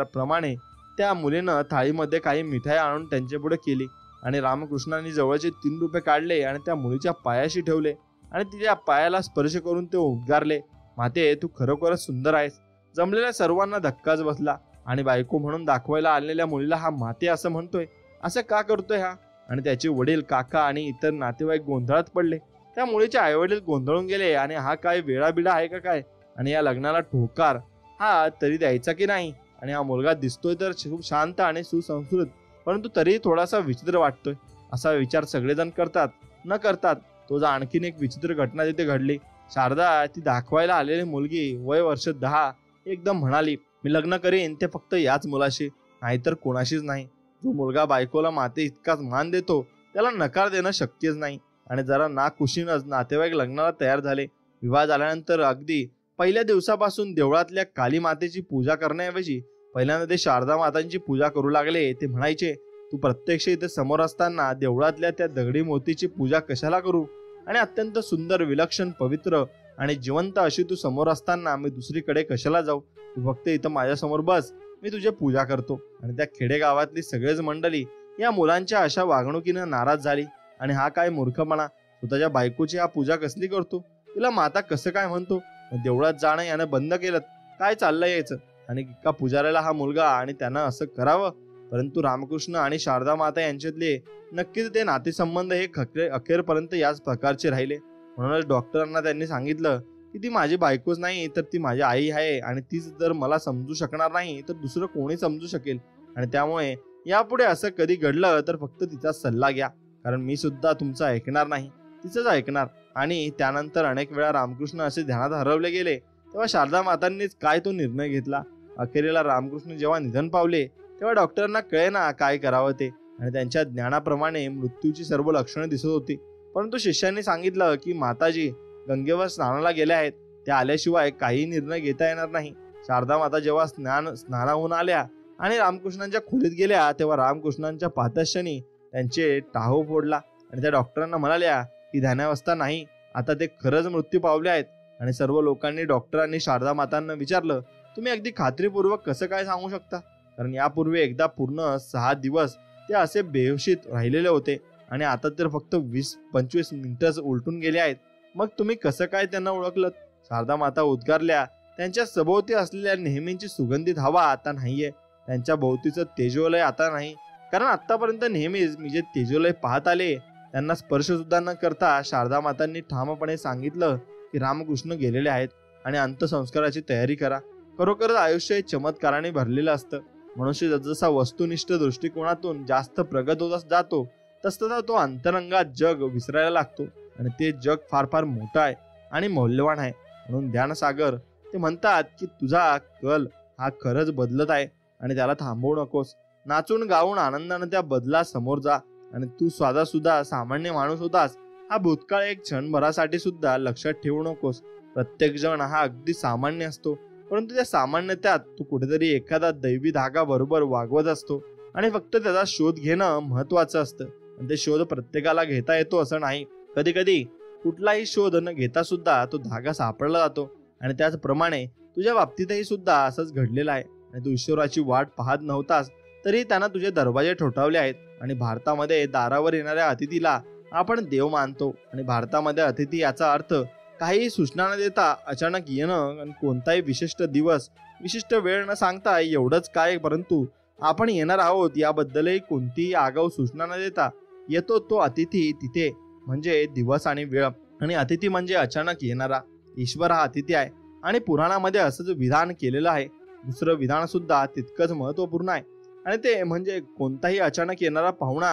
प्रमाणे त्या मुलीनं थाळीमध्ये काही मिठाई आणून त्यांच्यापुढे केली आणि रामकृष्णांनी जवळचे 3 रुपये काढले आणि त्या मुलीच्या पायाशी ठेवले आणि तिच्या पायाला स्पर्श करून ते उद्गारले, माते तू खरोखरच सुंदर आहेस. जमलेल्या सर्वांना धक्काच बसला आणि बायको म्हणून दाखवायला आलेल्या मुलीला हा माते असं म्हणतोय, असं का करतोय हा? आणि त्याचे वडील, काका आणि इतर नातेवाईक गोंधळात पडले. त्या मुलीचे आईवडील गोंधळून गेले आणि हा काय वेळाबिडा आहे का काय, आणि या लग्नाला ठोकार हा तरी द्यायचा की नाही? आणि हा मुलगा दिसतोय तर खूप शांत आणि सुसंस्कृत, परंतु तरीही थोडासा विचित्र वाटतोय. असा विचार सगळेजण करतात न करतात. तो आणखीन एक विचित्र घटना तिथे घडली. शारदा, ती दाखवायला आलेली मुलगी, वय वर्ष 10, एकदम म्हणाली, मी लग्न करीन ते फक्त याच मुलाशी, नाहीतर कोणाशीच नाही. जो मुलगा बायकोला माते इतकाच मान देतो त्याला नकार देणं शक्यच नाही. आणि जरा नाखुशीनच नातेवाईक लग्नाला तयार झाले. विवाह झाल्यानंतर अगदी पहिल्या दिवसापासून देवळातल्या काली मातेची पूजा करण्याऐवजी पहिल्यांदा ते शारदा मातांची पूजा करू लागले. ते म्हणायचे, तू प्रत्यक्ष इथे समोर असताना देवळातल्या त्या दगडी मूर्तीची पूजा कशाला करू? आणि अत्यंत सुंदर, विलक्षण, पवित्र आणि जिवंत अशी तू समोर असताना मी दुसरीकडे कशाला जाऊ? तू फक्त इथं माझ्यासमोर बस, मी तुझी पूजा करतो. आणि त्या खेडेगावातली सगळेच मंडळी या मुलांच्या अशा वागणुकीनं नाराज झाली. आणि हा काय मूर्खपणा, स्वतःच्या बायकोची हा पूजा कसली करतो? तिला माता कसं काय म्हणतो? देवळात जाणं यानं बंद केलं, काय चाललंय यायचं? आणि इतका पुजाऱ्याला हा मुलगा आणि त्यानं असं करावं? परंतु रामकृष्ण आणि शारदा माता यांच्यातले नक्कीच ते नातेसंबंध हे अखेरपर्यंत याच प्रकारचे राहिले. म्हणूनच डॉक्टरांना त्यांनी सांगितलं की ती माझी बायकोच नाही तर ती माझी आई आहे, आणि तीच जर मला समजू शकणार नाही तर दुसरं कोणी समजू शकेल. आणि त्यामुळे यापुढे असं कधी घडलं तर फक्त तिचा सल्ला घ्या, कारण मी सुद्धा तुमचं ऐकणार नाही, तिचंच ऐकणार. आणि त्यानंतर अनेक वेळा रामकृष्ण असे ध्यानात हरवले गेले, तेव्हा शारदा मातांनीच काय तो निर्णय घेतला. अखेरीला रामकृष्ण जेव्हा निधन पावले तेव्हा डॉक्टरांना कळेना काय करावं ते, आणि त्यांच्या ज्ञानाप्रमाणे मृत्यूची सर्व लक्षणे दिसत होती. परंतु शिष्यांनी सांगितलं की माताजी गंगेवर स्नानाला गेल्या आहेत, त्या आल्याशिवाय काही निर्णय घेता येणार नाही. शारदा माता जेव्हा स्नानाहून आल्या आणि रामकृष्णांच्या खोलीत गेल्या तेव्हा रामकृष्णांच्या पादर्शनी त्यांचे टाहो फोडला आणि त्या डॉक्टरांना म्हणाल्या की ध्यानावस्था नाही, आता ते खरंच मृत्यू पावले आहेत. आणि सर्व लोकांनी, डॉक्टरांनी शारदा मातांना विचारलं, तुम्ही अगदी खात्रीपूर्वक कसं काय सांगू शकता? कारण यापूर्वी एकदा पूर्ण 6 दिवस ते असे बेहोशीत राहिलेले होते आणि आता तर फक्त 20-25 मिनिटच उलटून गेले आहेत. मग तुम्ही कसं काय त्यांना ओळखलं? शारदा माता उद्गारल्या, त्यांच्या सभोवती असलेल्या नेहमीची सुगंधित हवा आता नाहीये, त्यांच्या भोवतीचं तेजोलय आता नाही. कारण आतापर्यंत नेहमीच मी जे तेजोलय पाहत आले त्यांना स्पर्श सुद्धा न करता शारदा मातांनी ठामपणे सांगितलं की रामकृष्ण गेलेले आहेत आणि अंत्यसंस्काराची तयारी करा. खरोखरच आयुष्य हे चमत्काराने भरलेलं असतं. मनुष्य जसजसा वस्तुनिष्ठ दृष्टिकोनातून जास्त प्रगत होत जातो तसतसा तो अंतरंगात जग विसरायला लागतो, आणि ते जग फार फार मोठं आहे आणि मौल्यवान आहे. म्हणून ध्यानसागर ते म्हणतात की तुझा कल हा खरंच बदलत आहे आणि त्याला थांबवू नकोस. नाचून गाऊन आनंदाने त्या बदला समोर जा. आणि तू स्वतः सुद्धा सामान्य माणूस होतास हा भूतकाळ एक क्षणभरासाठी सुद्धा लक्षात ठेवू नकोस. प्रत्येक जण हा अगदी सामान्य असतो, परंतु त्या सामान्यत्यात तू कुठेतरी एखादा दैवी धागा बरोबर वागवत असतो आणि फक्त त्याचा शोध घेणं महत्वाचं असतं. आणि ते शोध प्रत्येकाला घेता येतो असं नाही. कधी कधी कुठलाही शोध न घेता सुद्धा तो धागा सापडला जातो. आणि त्याचप्रमाणे तुझ्या बाबतीतही सुद्धा असंच घडलेलं आहे. आणि तू ईश्वराची वाट पाहत नव्हतास तरी त्यानं तुझे दरवाजे ठोठावले आहेत. आणि भारतामध्ये दारावर येणाऱ्या अतिथीला आपण देव मानतो. आणि भारतामध्ये अतिथी याचा अर्थ काही सूचना न देता अचानक येणं आणि कोणताही विशिष्ट दिवस विशिष्ट वेळ न सांगता एवढंच काय, परंतु आपण येणार आहोत याबद्दलही कोणतीही आगाऊ सूचना न देता येतो तो अतिथी तिथे, म्हणजे दिवस आणि वेळ. आणि अतिथी म्हणजे अचानक येणारा. ईश्वर हा अतिथी आहे आणि पुराणामध्ये असंच विधान केलेलं आहे. दुसरं विधान सुद्धा तितकंच महत्वपूर्ण आहे आणि ते म्हणजे कोणताही अचानक येणारा पाहुणा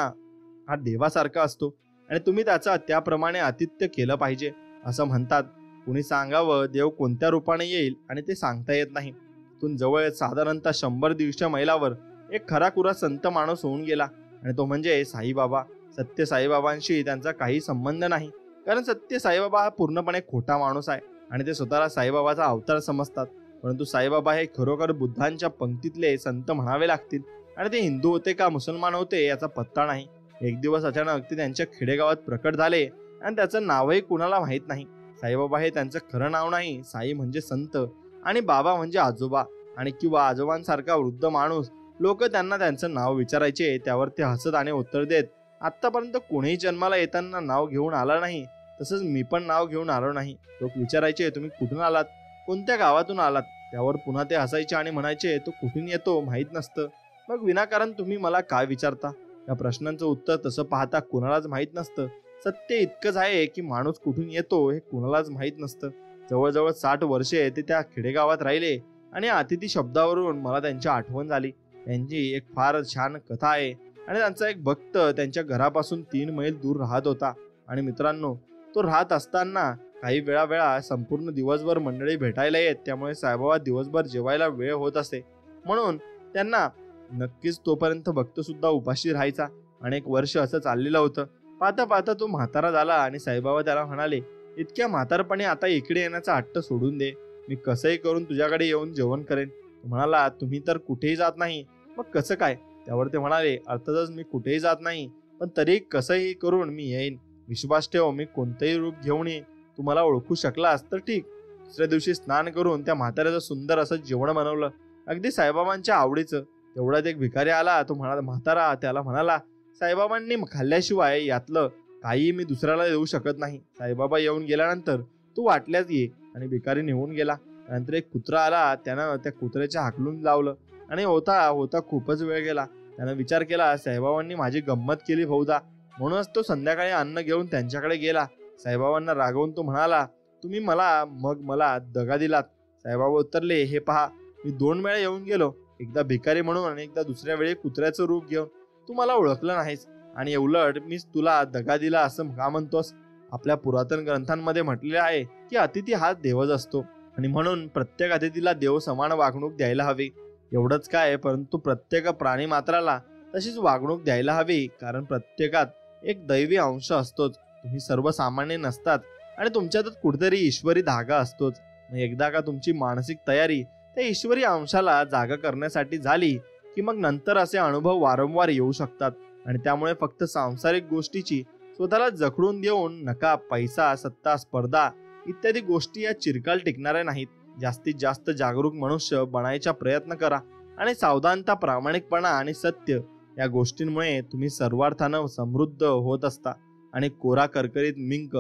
हा देवासारखा असतो आणि तुम्ही त्याचं त्याप्रमाणे आतिथ्य केलं पाहिजे. असं म्हणतात, कुणी सांगावं देव कोणत्या रूपाने येईल आणि ते सांगता येत नाही. तिथून जवळ साधारणतः 100-150 मैलावर एक खराखुरा संत माणूस होऊन गेला आणि तो म्हणजे साईबाबा. सत्य साईबाबांशी त्यांचा काही संबंध नाही, कारण सत्य साईबाबा हा पूर्णपणे खोटा माणूस आहे आणि ते स्वतःला साईबाबाचा अवतार समजतात. परंतु साईबाबा हे खरोखर बुद्धांच्या पंक्तीतले संत म्हणावे लागतील आणि ते हिंदू होते का मुसलमान होते याचा पत्ता नाही. एक दिवस अचानक ते त्यांच्या खेडेगावात प्रकट झाले आणि त्याचं नावही कुणाला माहीत नाही. साईबाबा हे त्यांचं खरं नाव नाही. साई म्हणजे संत आणि बाबा म्हणजे आजोबा आणि किंवा आजोबांसारखा वृद्ध माणूस. लोक त्यांना त्यांचं नाव विचारायचे, त्यावर ते हसत आणि उत्तर देत, आतापर्यंत कोणीही जन्माला येताना नाव घेऊन आला नाही, तसंच मी पण नाव घेऊन आलो नाही. लोक विचारायचे, तुम्ही कुठून आलात, कोणत्या गावातून आलात, त्यावर पुन्हा ते हसायचे आणि म्हणायचे, तो कुठून येतो माहीत नसतं, मग विनाकारण तुम्ही मला काय विचारता. या प्रश्नांचं उत्तर तसं पाहता कुणालाच माहीत नसतं. सत्य इतकंच आहे की माणूस कुठून येतो हे कुणालाच माहीत नसतं. जवळजवळ 60 वर्षे ते त्या खेडेगावात राहिले आणि अतिथी शब्दावरून मला त्यांची आठवण झाली. त्यांची एक फार छान कथा आहे आणि त्यांचा एक भक्त त्यांच्या घरापासून 3 मैल दूर राहत होता. आणि मित्रांनो, तो राहत असताना काही वेळा संपूर्ण दिवसभर मंडळी भेटायला येत, त्यामुळे साईबाबा दिवसभर जेवायला वेळ होत असे. म्हणून त्यांना नक्कीच तोपर्यंत भक्त सुद्धा उपाशी राहायचा. अनेक वर्ष असं चाललेलं होतं. पाहता पाहता तो म्हातारा झाला आणि साईबाबा त्याला म्हणाले, इतक्या म्हातारपणे आता इकडे येण्याचा हट्ट सोडून दे, मी कसंही करून तुझ्याकडे येऊन जेवण करेन. तो म्हणाला, तुम्ही तर कुठेही जात नाही, मग कसं काय. त्यावर ते म्हणाले, अर्थातच मी कुठेही जात नाही, पण तरी कसंही करून मी येईन. विश्वास ठेव, मी कोणतंही रूप घेऊन येईन. तू मला ओळखू शकलास तर ठीक. दुसऱ्या दिवशी स्नान करून त्या म्हाताऱ्याचं सुंदर असं जेवण बनवलं, अगदी साईबाबांच्या आवडीचं. तेवढ्यात एक भिकारी आला. तो म्हणाला, म्हातारा त्याला म्हणाला, साईबाबांनी खाल्ल्याशिवाय यातलं काही मी दुसऱ्याला देऊ शकत नाही. साईबाबा येऊन गेल्यानंतर तू वाटल्यास ये. आणि भिकारी निघून गेला. नंतर एक कुत्रा आला. त्यानं त्या कुत्र्याच्या हाकलून लावलं आणि होता खूपच वेळ गेला. त्यानं विचार केला, साईबाबांनी माझी गंमत केली बहुधा, म्हणूनच तो संध्याकाळी अन्न घेऊन त्यांच्याकडे गेला. साईबाबांना रागवून तो म्हणाला, तुम्ही मला दगा दिलात. साईबाबा उत्तरले, हे पहा, मी 2 वेळा येऊन गेलो, एकदा भिकारी म्हणून आणि एकदा दुसऱ्या वेळी कुत्र्याचं रूप घेऊन. तू मला ओळखलं नाहीस आणि उलट मीच तुला दगा दिला असं का म्हणतोस. आपल्या पुरातन ग्रंथांमध्ये म्हटलेले आहे की अतिथी हा देवच असतो आणि म्हणून प्रत्येक अतिथीला देव समान वागणूक द्यायला हवी. एवढंच काय, परंतु प्रत्येक प्राणी मात्राला तशीच वागणूक द्यायला हवी, कारण प्रत्येकात एक दैवी अंश असतोच. तुम्ही सर्वसामान्य नसतात आणि तुमच्यातच कुठेतरी ईश्वरी धागा असतोच. एकदा का तुमची मानसिक तयारी त्या ईश्वरी अंशाला जागा करण्यासाठी झाली की मग नंतर असे अनुभव वारंवार येऊ शकतात. आणि त्यामुळे फक्त सांसारिक गोष्टीची स्वतःला जखडून देऊन नका. पैसा, सत्ता, स्पर्धा इत्यादी गोष्टी या चिरकाल टिकणाऱ्या नाहीत. जास्तीत जास्त जागरूक मनुष्य बनायचा प्रयत्न करा आणि सावधानता, प्रामाणिकपणा आणि सत्य या गोष्टींमुळे तुम्ही सर्वार्थानं समृद्ध होत असता. आणि कोरा करकरीत मिंक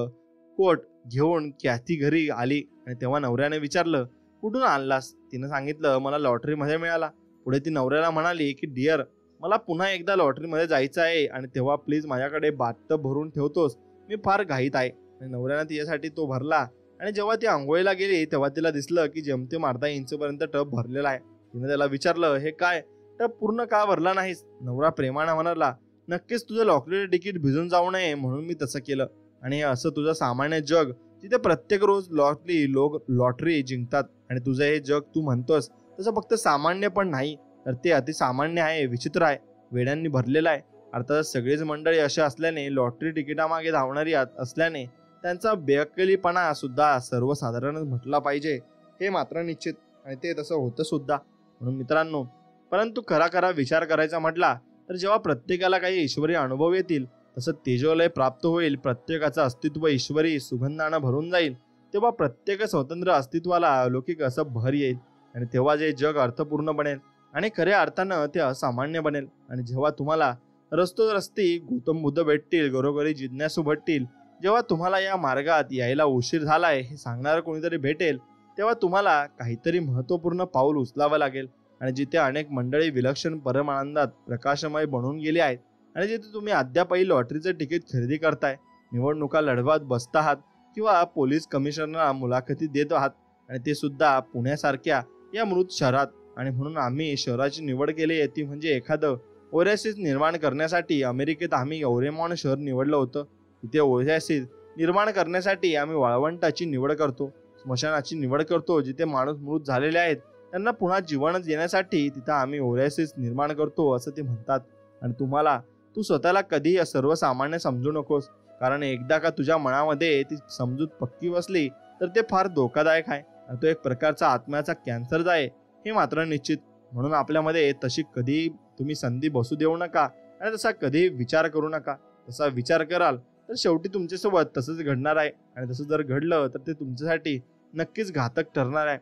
कोट घेऊन कॅथी घरी आली आणि तेव्हा नवऱ्याने विचारलं, कुठून आणलास. तिने सांगितलं, मला लॉटरीमध्ये मिळाला. पुढे ती नवऱ्याला म्हणाली की डिअर, मला पुन्हा एकदा लॉटरीमध्ये जायचं आहे आणि तेव्हा प्लीज माझ्याकडे बाटतं भरून ठेवतोस, मी फार घाईत आहे. आणि नवऱ्यानं तिच्यासाठी तो भरला आणि जेव्हा ती आंघोळीला गेली तेव्हा तिला दिसलं की जेमतेम अर्धा इंचपर्यंत टब भरलेला आहे. तिने त्याला विचारलं, हे काय, टब पूर्ण का भरला नाहीस. नवरा प्रेमाने म्हणाला, नक्कीच तुझं लॉटरी तिकीट भिजून जाऊ नये म्हणून मी तसं केलं. आणि असं तुझं सामान्य जग तिथे प्रत्येक रोज लोक लॉटरी जिंकतात आणि तुझं हे जग तू म्हणतोस तसं फक्त सामान्य पण नाही, तर ते अतिसामान्य आहे, विचित्र आहे, वेड्यांनी भरलेलं आहे. अर्थात सगळीच मंडळी अशी असल्याने, लॉटरी तिकिटामागे धावणारी असल्याने त्यांचा बेअक्कलीपणा सुद्धा सर्वसाधारण म्हटला पाहिजे, हे मात्र निश्चित. आणि ते तसं होतं सुद्धा. म्हणून मित्रांनो, परंतु खरा विचार करायचा म्हटला तर जेव्हा प्रत्येकाला काही ईश्वरी अनुभव येतील, तसं तेजोलय प्राप्त होईल, प्रत्येकाचं अस्तित्व ईश्वरी सुगंधानं भरून जाईल, तेव्हा प्रत्येक स्वतंत्र अस्तित्वाला अलौकिक असं भर येईल. आणि तेव्हा जे जग अर्थपूर्ण बनेल आणि खऱ्या अर्थानं ते असामान्य बनेल. आणि जेव्हा तुम्हाला रस्ती गौतम बुद्ध भेटतील, घरोघरी जिज्ञासू भेटतील, जेव्हा तुम्हाला या मार्गात यायला उशीर झालाय हे सांगणारं कोणीतरी भेटेल, तेव्हा तुम्हाला काहीतरी महत्त्वपूर्ण पाऊल उचलावं लागेल. आणि जिथे अनेक मंडळी विलक्षण परमानंदात प्रकाशमय बनून गेली आहेत आणि जिथे तुम्ही अद्यापही लॉटरीचं तिकीट खरेदी करताय, निवडणुका लढवत बसत आहात किंवा पोलीस कमिशनरला मुलाखती देत आहात, आणि ते सुद्धा पुण्यासारख्या या मृत शहरात. आणि म्हणून आम्ही शहराची निवड केली ती म्हणजे एखादं ओएसिस निर्माण करण्यासाठी. अमेरिकेत आम्ही ओरेमॉन शहर निवडलं होतं. तिथे ओएसिस निर्माण करण्यासाठी आम्ही वाळवंटाची निवड करतो, स्मशानाची निवड करतो. जिथे माणूस मृत झालेले आहेत त्यांना पुन्हा जीवन देण्यासाठी तिथं आम्ही ओएसिस निर्माण करतो असं ते म्हणतात. आणि तू स्वतःला कधी सर्वसामान्य समजू नकोस, कारण एकदा का तुझ्या मनामध्ये ती समजूत पक्की बसली तर ते फार धोकादायक आहे. आणि तो एक प्रकारचा आत्म्याचा कॅन्सर आहे हे मात्र निश्चित. म्हणून आपल्यामध्ये तशी कधी तुम्ही संधी बसू देऊ नका आणि तसा कधी विचार करू नका. तसा विचार कराल तर शेवटी तुमच्यासोबत तसंच घडणार आहे. आणि तसं जर घडलं तर ते तुमच्यासाठी नक्कीच घातक ठरणार आहे.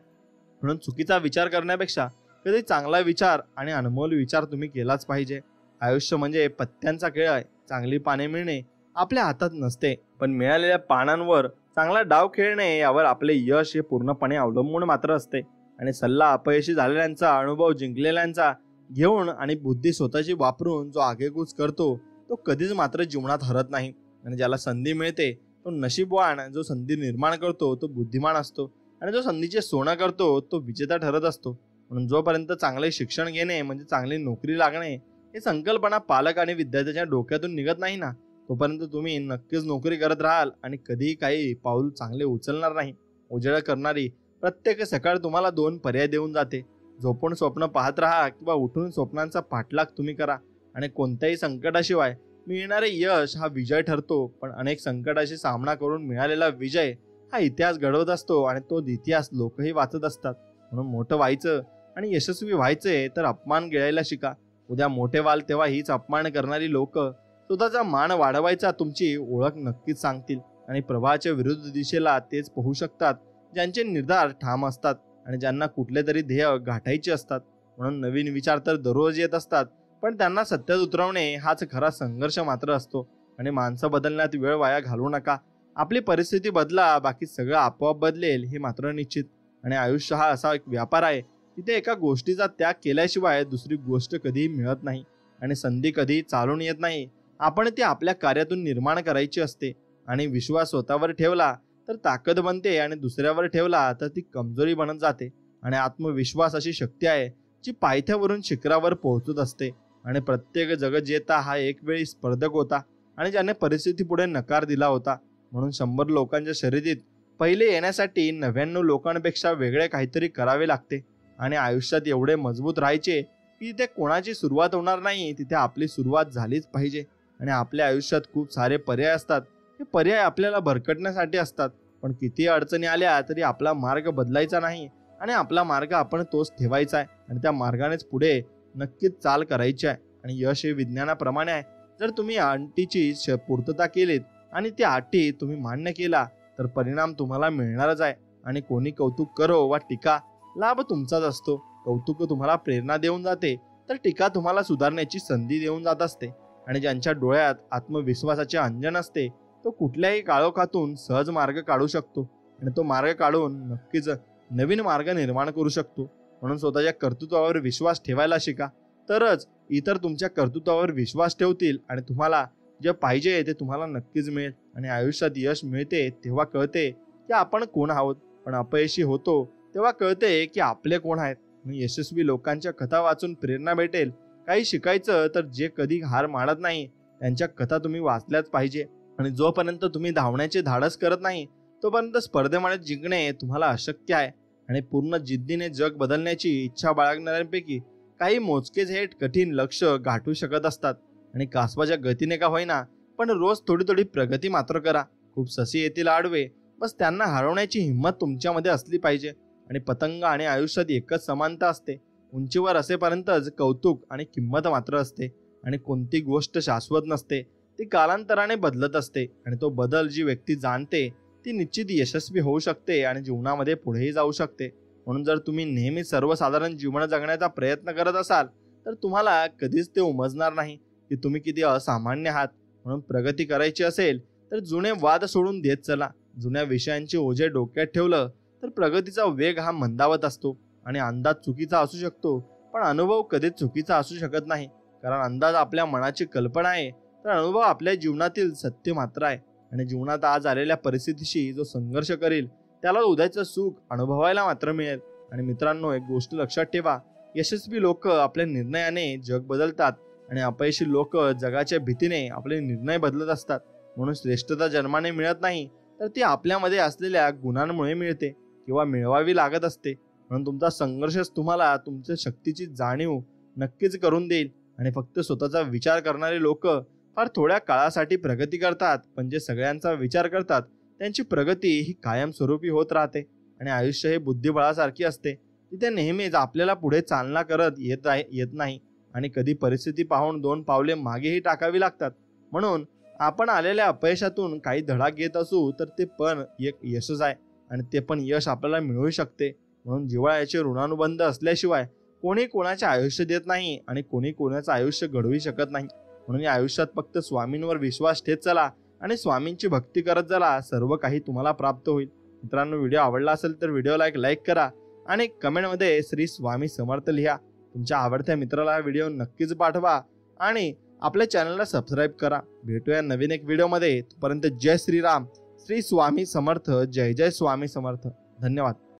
म्हणून चुकीचा विचार करण्यापेक्षा कधी चांगला विचार आणि अनमोल विचार तुम्ही केलाच पाहिजे. आयुष्य म्हणजे पत्त्यांचा खेळ आहे. चांगली पाने मिळणे आपल्या हातात नसते, पण मिळालेल्या पानांवर चांगला डाव खेळणे यावर आपले यश हे पूर्णपणे अवलंबून मात्र असते. आणि सल्ला अपयशी झालेल्यांचा, अनुभव जिंकलेल्यांचा घेऊन आणि बुद्धी स्वतःची वापरून जो आगेकूच करतो तो कधीच मात्र जीवनात हरत नाही. आणि ज्याला संधी मिळते तो नशीबवान, जो संधी निर्माण करतो तो बुद्धिमान असतो, आणि जो संधीचे सोनं करतो तो विजेता ठरत असतो. म्हणून जोपर्यंत चांगले शिक्षण घेणे म्हणजे चांगली नोकरी लागणे हे संकल्पना पालक आणि विद्यार्थ्याच्या डोक्यातून निघत नाही ना, तोपर्यंत तुम्ही नक्कीच नोकरी करत राहाल आणि कधीही काही पाऊल चांगले उचलणार नाही. उजेड करणारी प्रत्येक सकाळ तुम्हाला 2 पर्याय देऊन जाते. झोपून स्वप्न पाहत राहा किंवा उठून स्वप्नांचा पाठलाग तुम्ही करा. आणि कोणत्याही संकटाशिवाय मिळणारे यश हा विजय ठरतो, पण अनेक संकटाशी सामना करून मिळालेला विजय हा इतिहास घडवत असतो आणि तो इतिहास लोकही वाचत असतात. म्हणून मोठं व्हायचं आणि यशस्वी व्हायचंय तर अपमान गिळायला शिका. उद्या मोठे व्हाल तेव्हा हीच अपमान करणारी लोक स्वतःचा मान वाढवायचा तुमची ओळख नक्कीच सांगतील. आणि प्रवाहाच्या विरुद्ध दिशेला तेच पाहू शकतात ज्यांचे निर्धार ठाम असतात आणि ज्यांना कुठले तरी ध्येय गाठायचे असतात. म्हणून नवीन विचार तर दररोज येत असतात, पण त्यांना सत्यात उतरवणे हाच खरा संघर्ष मात्र असतो. आणि माणसं बदलण्यात वेळ वाया घालवू नका. आपली परिस्थिती बदला, बाकी सगळं आपोआप बदलेल हे मात्र निश्चित. आणि आयुष्य हा असा एक व्यापार आहे तिथे एका गोष्टीचा त्याग केल्याशिवाय दुसरी गोष्ट कधीही मिळत नाही आणि संधी कधीही चालून येत नाही. आपण ती आपल्या कार्यातून निर्माण करायची असते. आणि विश्वास स्वतःवर ठेवला तर ताकद बनते आणि दुसऱ्यावर ठेवला तर ती कमजोरी बनत जाते. आणि आत्मविश्वास अशी शक्ती आहे जी पायथ्यावरून शिखरावर पोहोचत असते. आणि प्रत्येक जगज्जेता हा एक वेळी स्पर्धक होता आणि ज्याने परिस्थितीपुढे नकार दिला होता. म्हणून 100 लोकांच्या शर्यतीत पहिले येण्यासाठी 99 लोकांपेक्षा वेगळे काहीतरी करावे लागते. आणि आयुष्यात एवढे मजबूत राहायचे की तिथे कोणाची सुरुवात होणार नाही, तिथे आपली सुरुवात झालीच पाहिजे. आणि आपल्या आयुष्यात खूप सारे पर्याय असतात. हे पर्याय आपल्याला भरकटण्यासाठी असतात, पण किती अडचणी आल्या तरी आपला मार्ग बदलायचा नाही आणि आपला मार्ग आपण तोच ठेवायचा आहे आणि त्या मार्गानेच पुढे नक्कीच चाल करायची आहे. आणि यश हे विज्ञानाप्रमाणे आहे. जर तुम्ही अटीची पूर्तता केलीत आणि त्या अटी तुम्ही मान्य केला तर परिणाम तुम्हाला मिळणारच आहे. आणि कोणी कौतुक करो वा टीका, लाभ तुमचाच असतो. कौतुक तुम्हाला प्रेरणा देऊन जाते तर टीका तुम्हाला सुधारण्याची संधी देऊन जात असते. आणि ज्यांच्या डोळ्यात आत्मविश्वासाचे अंजन असते तो कुठल्याही काळोखातून सहज मार्ग काढू शकतो आणि तो मार्ग काढून नक्कीच नवीन मार्ग निर्माण करू शकतो. म्हणून स्वतःच्या कर्तृत्वावर विश्वास ठेवायला शिका, तरच इतर तुमच्या कर्तृत्वावर विश्वास ठेवतील आणि तुम्हाला जे पाहिजे ते तुम्हाला नक्कीच मिळेल. आणि आयुष्यात यश मिळते तेव्हा कळते की आपण कोण आहोत, पण अपयशी होतो तेव्हा कळते की आपले कोण आहेत. यशस्वी लोकांच्या कथा वाचून प्रेरणा भेटेल. काही शिकायचं तर जे कधी हार मानत नाही त्यांच्या कथा तुम्ही वाचल्याच पाहिजे. आणि जोपर्यंत तुम्ही धावण्याचे धाडस करत नाही तोपर्यंत स्पर्धेमध्ये जिंकणे तुम्हाला अशक्य आहे. आणि पूर्ण जिद्दीने जग बदलण्याची इच्छा बाळगणाऱ्यांपैकी काही मोजकेच हे कठीण लक्ष गाठू शकत असतात. आणि कासवाच्या गतीने का होईना पण रोज थोडी थोडी प्रगती मात्र करा. खूप ससी येतील आडवे, बस त्यांना हरवण्याची हिंमत तुमच्यामध्ये असली पाहिजे. आणि पतंग आणि आयुष्यात एकच समानता असते. उंचीवर असेपर्यंतच कौतुक आणि किंमत मात्र असते. आणि कोणती गोष्ट शाश्वत नसते, ती कालांतराने बदलत असते. आणि तो बदल जी व्यक्ती जाणते ती निश्चित यशस्वी होऊ शकते आणि जीवनामध्ये पुढेही जाऊ शकते. म्हणून जर तुम्ही नेहमी सर्वसाधारण जीवन जगण्याचा प्रयत्न करत असाल तर तुम्हाला कधीच ते उमजणार नाही की तुम्ही किती असामान्य आहात. म्हणून प्रगती करायची असेल तर जुने वाद सोडून देत चला. जुन्या विषयांचे ओझे डोक्यात ठेवलं तर प्रगतीचा वेग हा मंदावत असतो. आणि अंदाज चुकीचा असू शकतो पण अनुभव कधीच चुकीचा असू शकत नाही. कारण अंदाज आपल्या मनाची कल्पना आहे तर अनुभव आपल्या जीवनातील सत्य मात्र आहे. आणि जीवनात आज आलेल्या परिस्थितीशी जो संघर्ष करेल त्याला उद्याचं सुख अनुभवायला मात्र मिळेल. आणि मित्रांनो, एक गोष्ट लक्षात ठेवा, यशस्वी लोक आपल्या निर्णयाने जग बदलतात आणि अपयशी लोक जगाच्या भीतीने आपले निर्णय बदलत असतात. म्हणून श्रेष्ठता जन्माने मिळत नाही तर ती आपल्यामध्ये असलेल्या गुणांमुळे मिळते किंवा मिळवावी लागत असते. म्हणून तुमचा संघर्षच तुम्हाला तुमच्या शक्तीची जाणीव नक्कीच करून देईल. आणि फक्त स्वतःचा विचार करणारे लोक फार थोड्या काळासाठी प्रगती करतात, पण जे सगळ्यांचा विचार करतात त्यांची प्रगती ही कायमस्वरूपी होत राहते. आणि आयुष्य हे बुद्धिबळासारखी असते, तिथे नेहमीच आपल्याला पुढे चालना करत येत नाही आणि कधी परिस्थिती पाहून 2 पावले मागेही टाकावी लागतात. म्हणून आपण आलेल्या अपयशातून काही धडा घेत असू तर ते पण एक यशच आहे आणि ते पण यश आपल्याला मिळू शकते. म्हणून जिव्हाळ्याचे ऋणानुबंध असल्याशिवाय कोणी कोणाचे आयुष्य देत नाही आणि कोणी कोणाचं आयुष्य घडवू शकत नाही. म्हणून या आयुष्यात फक्त स्वामींवर विश्वास ठेवत चला आणि स्वामींची भक्ती करत चला, सर्व काही तुम्हाला प्राप्त होईल. मित्रांनो, व्हिडिओ आवडला असेल तर व्हिडिओला एक लाईक करा आणि कमेंटमध्ये श्री स्वामी समर्थ लिहा. तुमच्या आवडत्या मित्राला व्हिडिओ नक्कीच पाठवा आणि आपल्या चॅनलला सबस्क्राईब करा. भेटूया नवीन एक व्हिडिओमध्ये. तोपर्यंत जय श्रीराम, श्री स्वामी समर्थ, जय जय स्वामी समर्थ. धन्यवाद.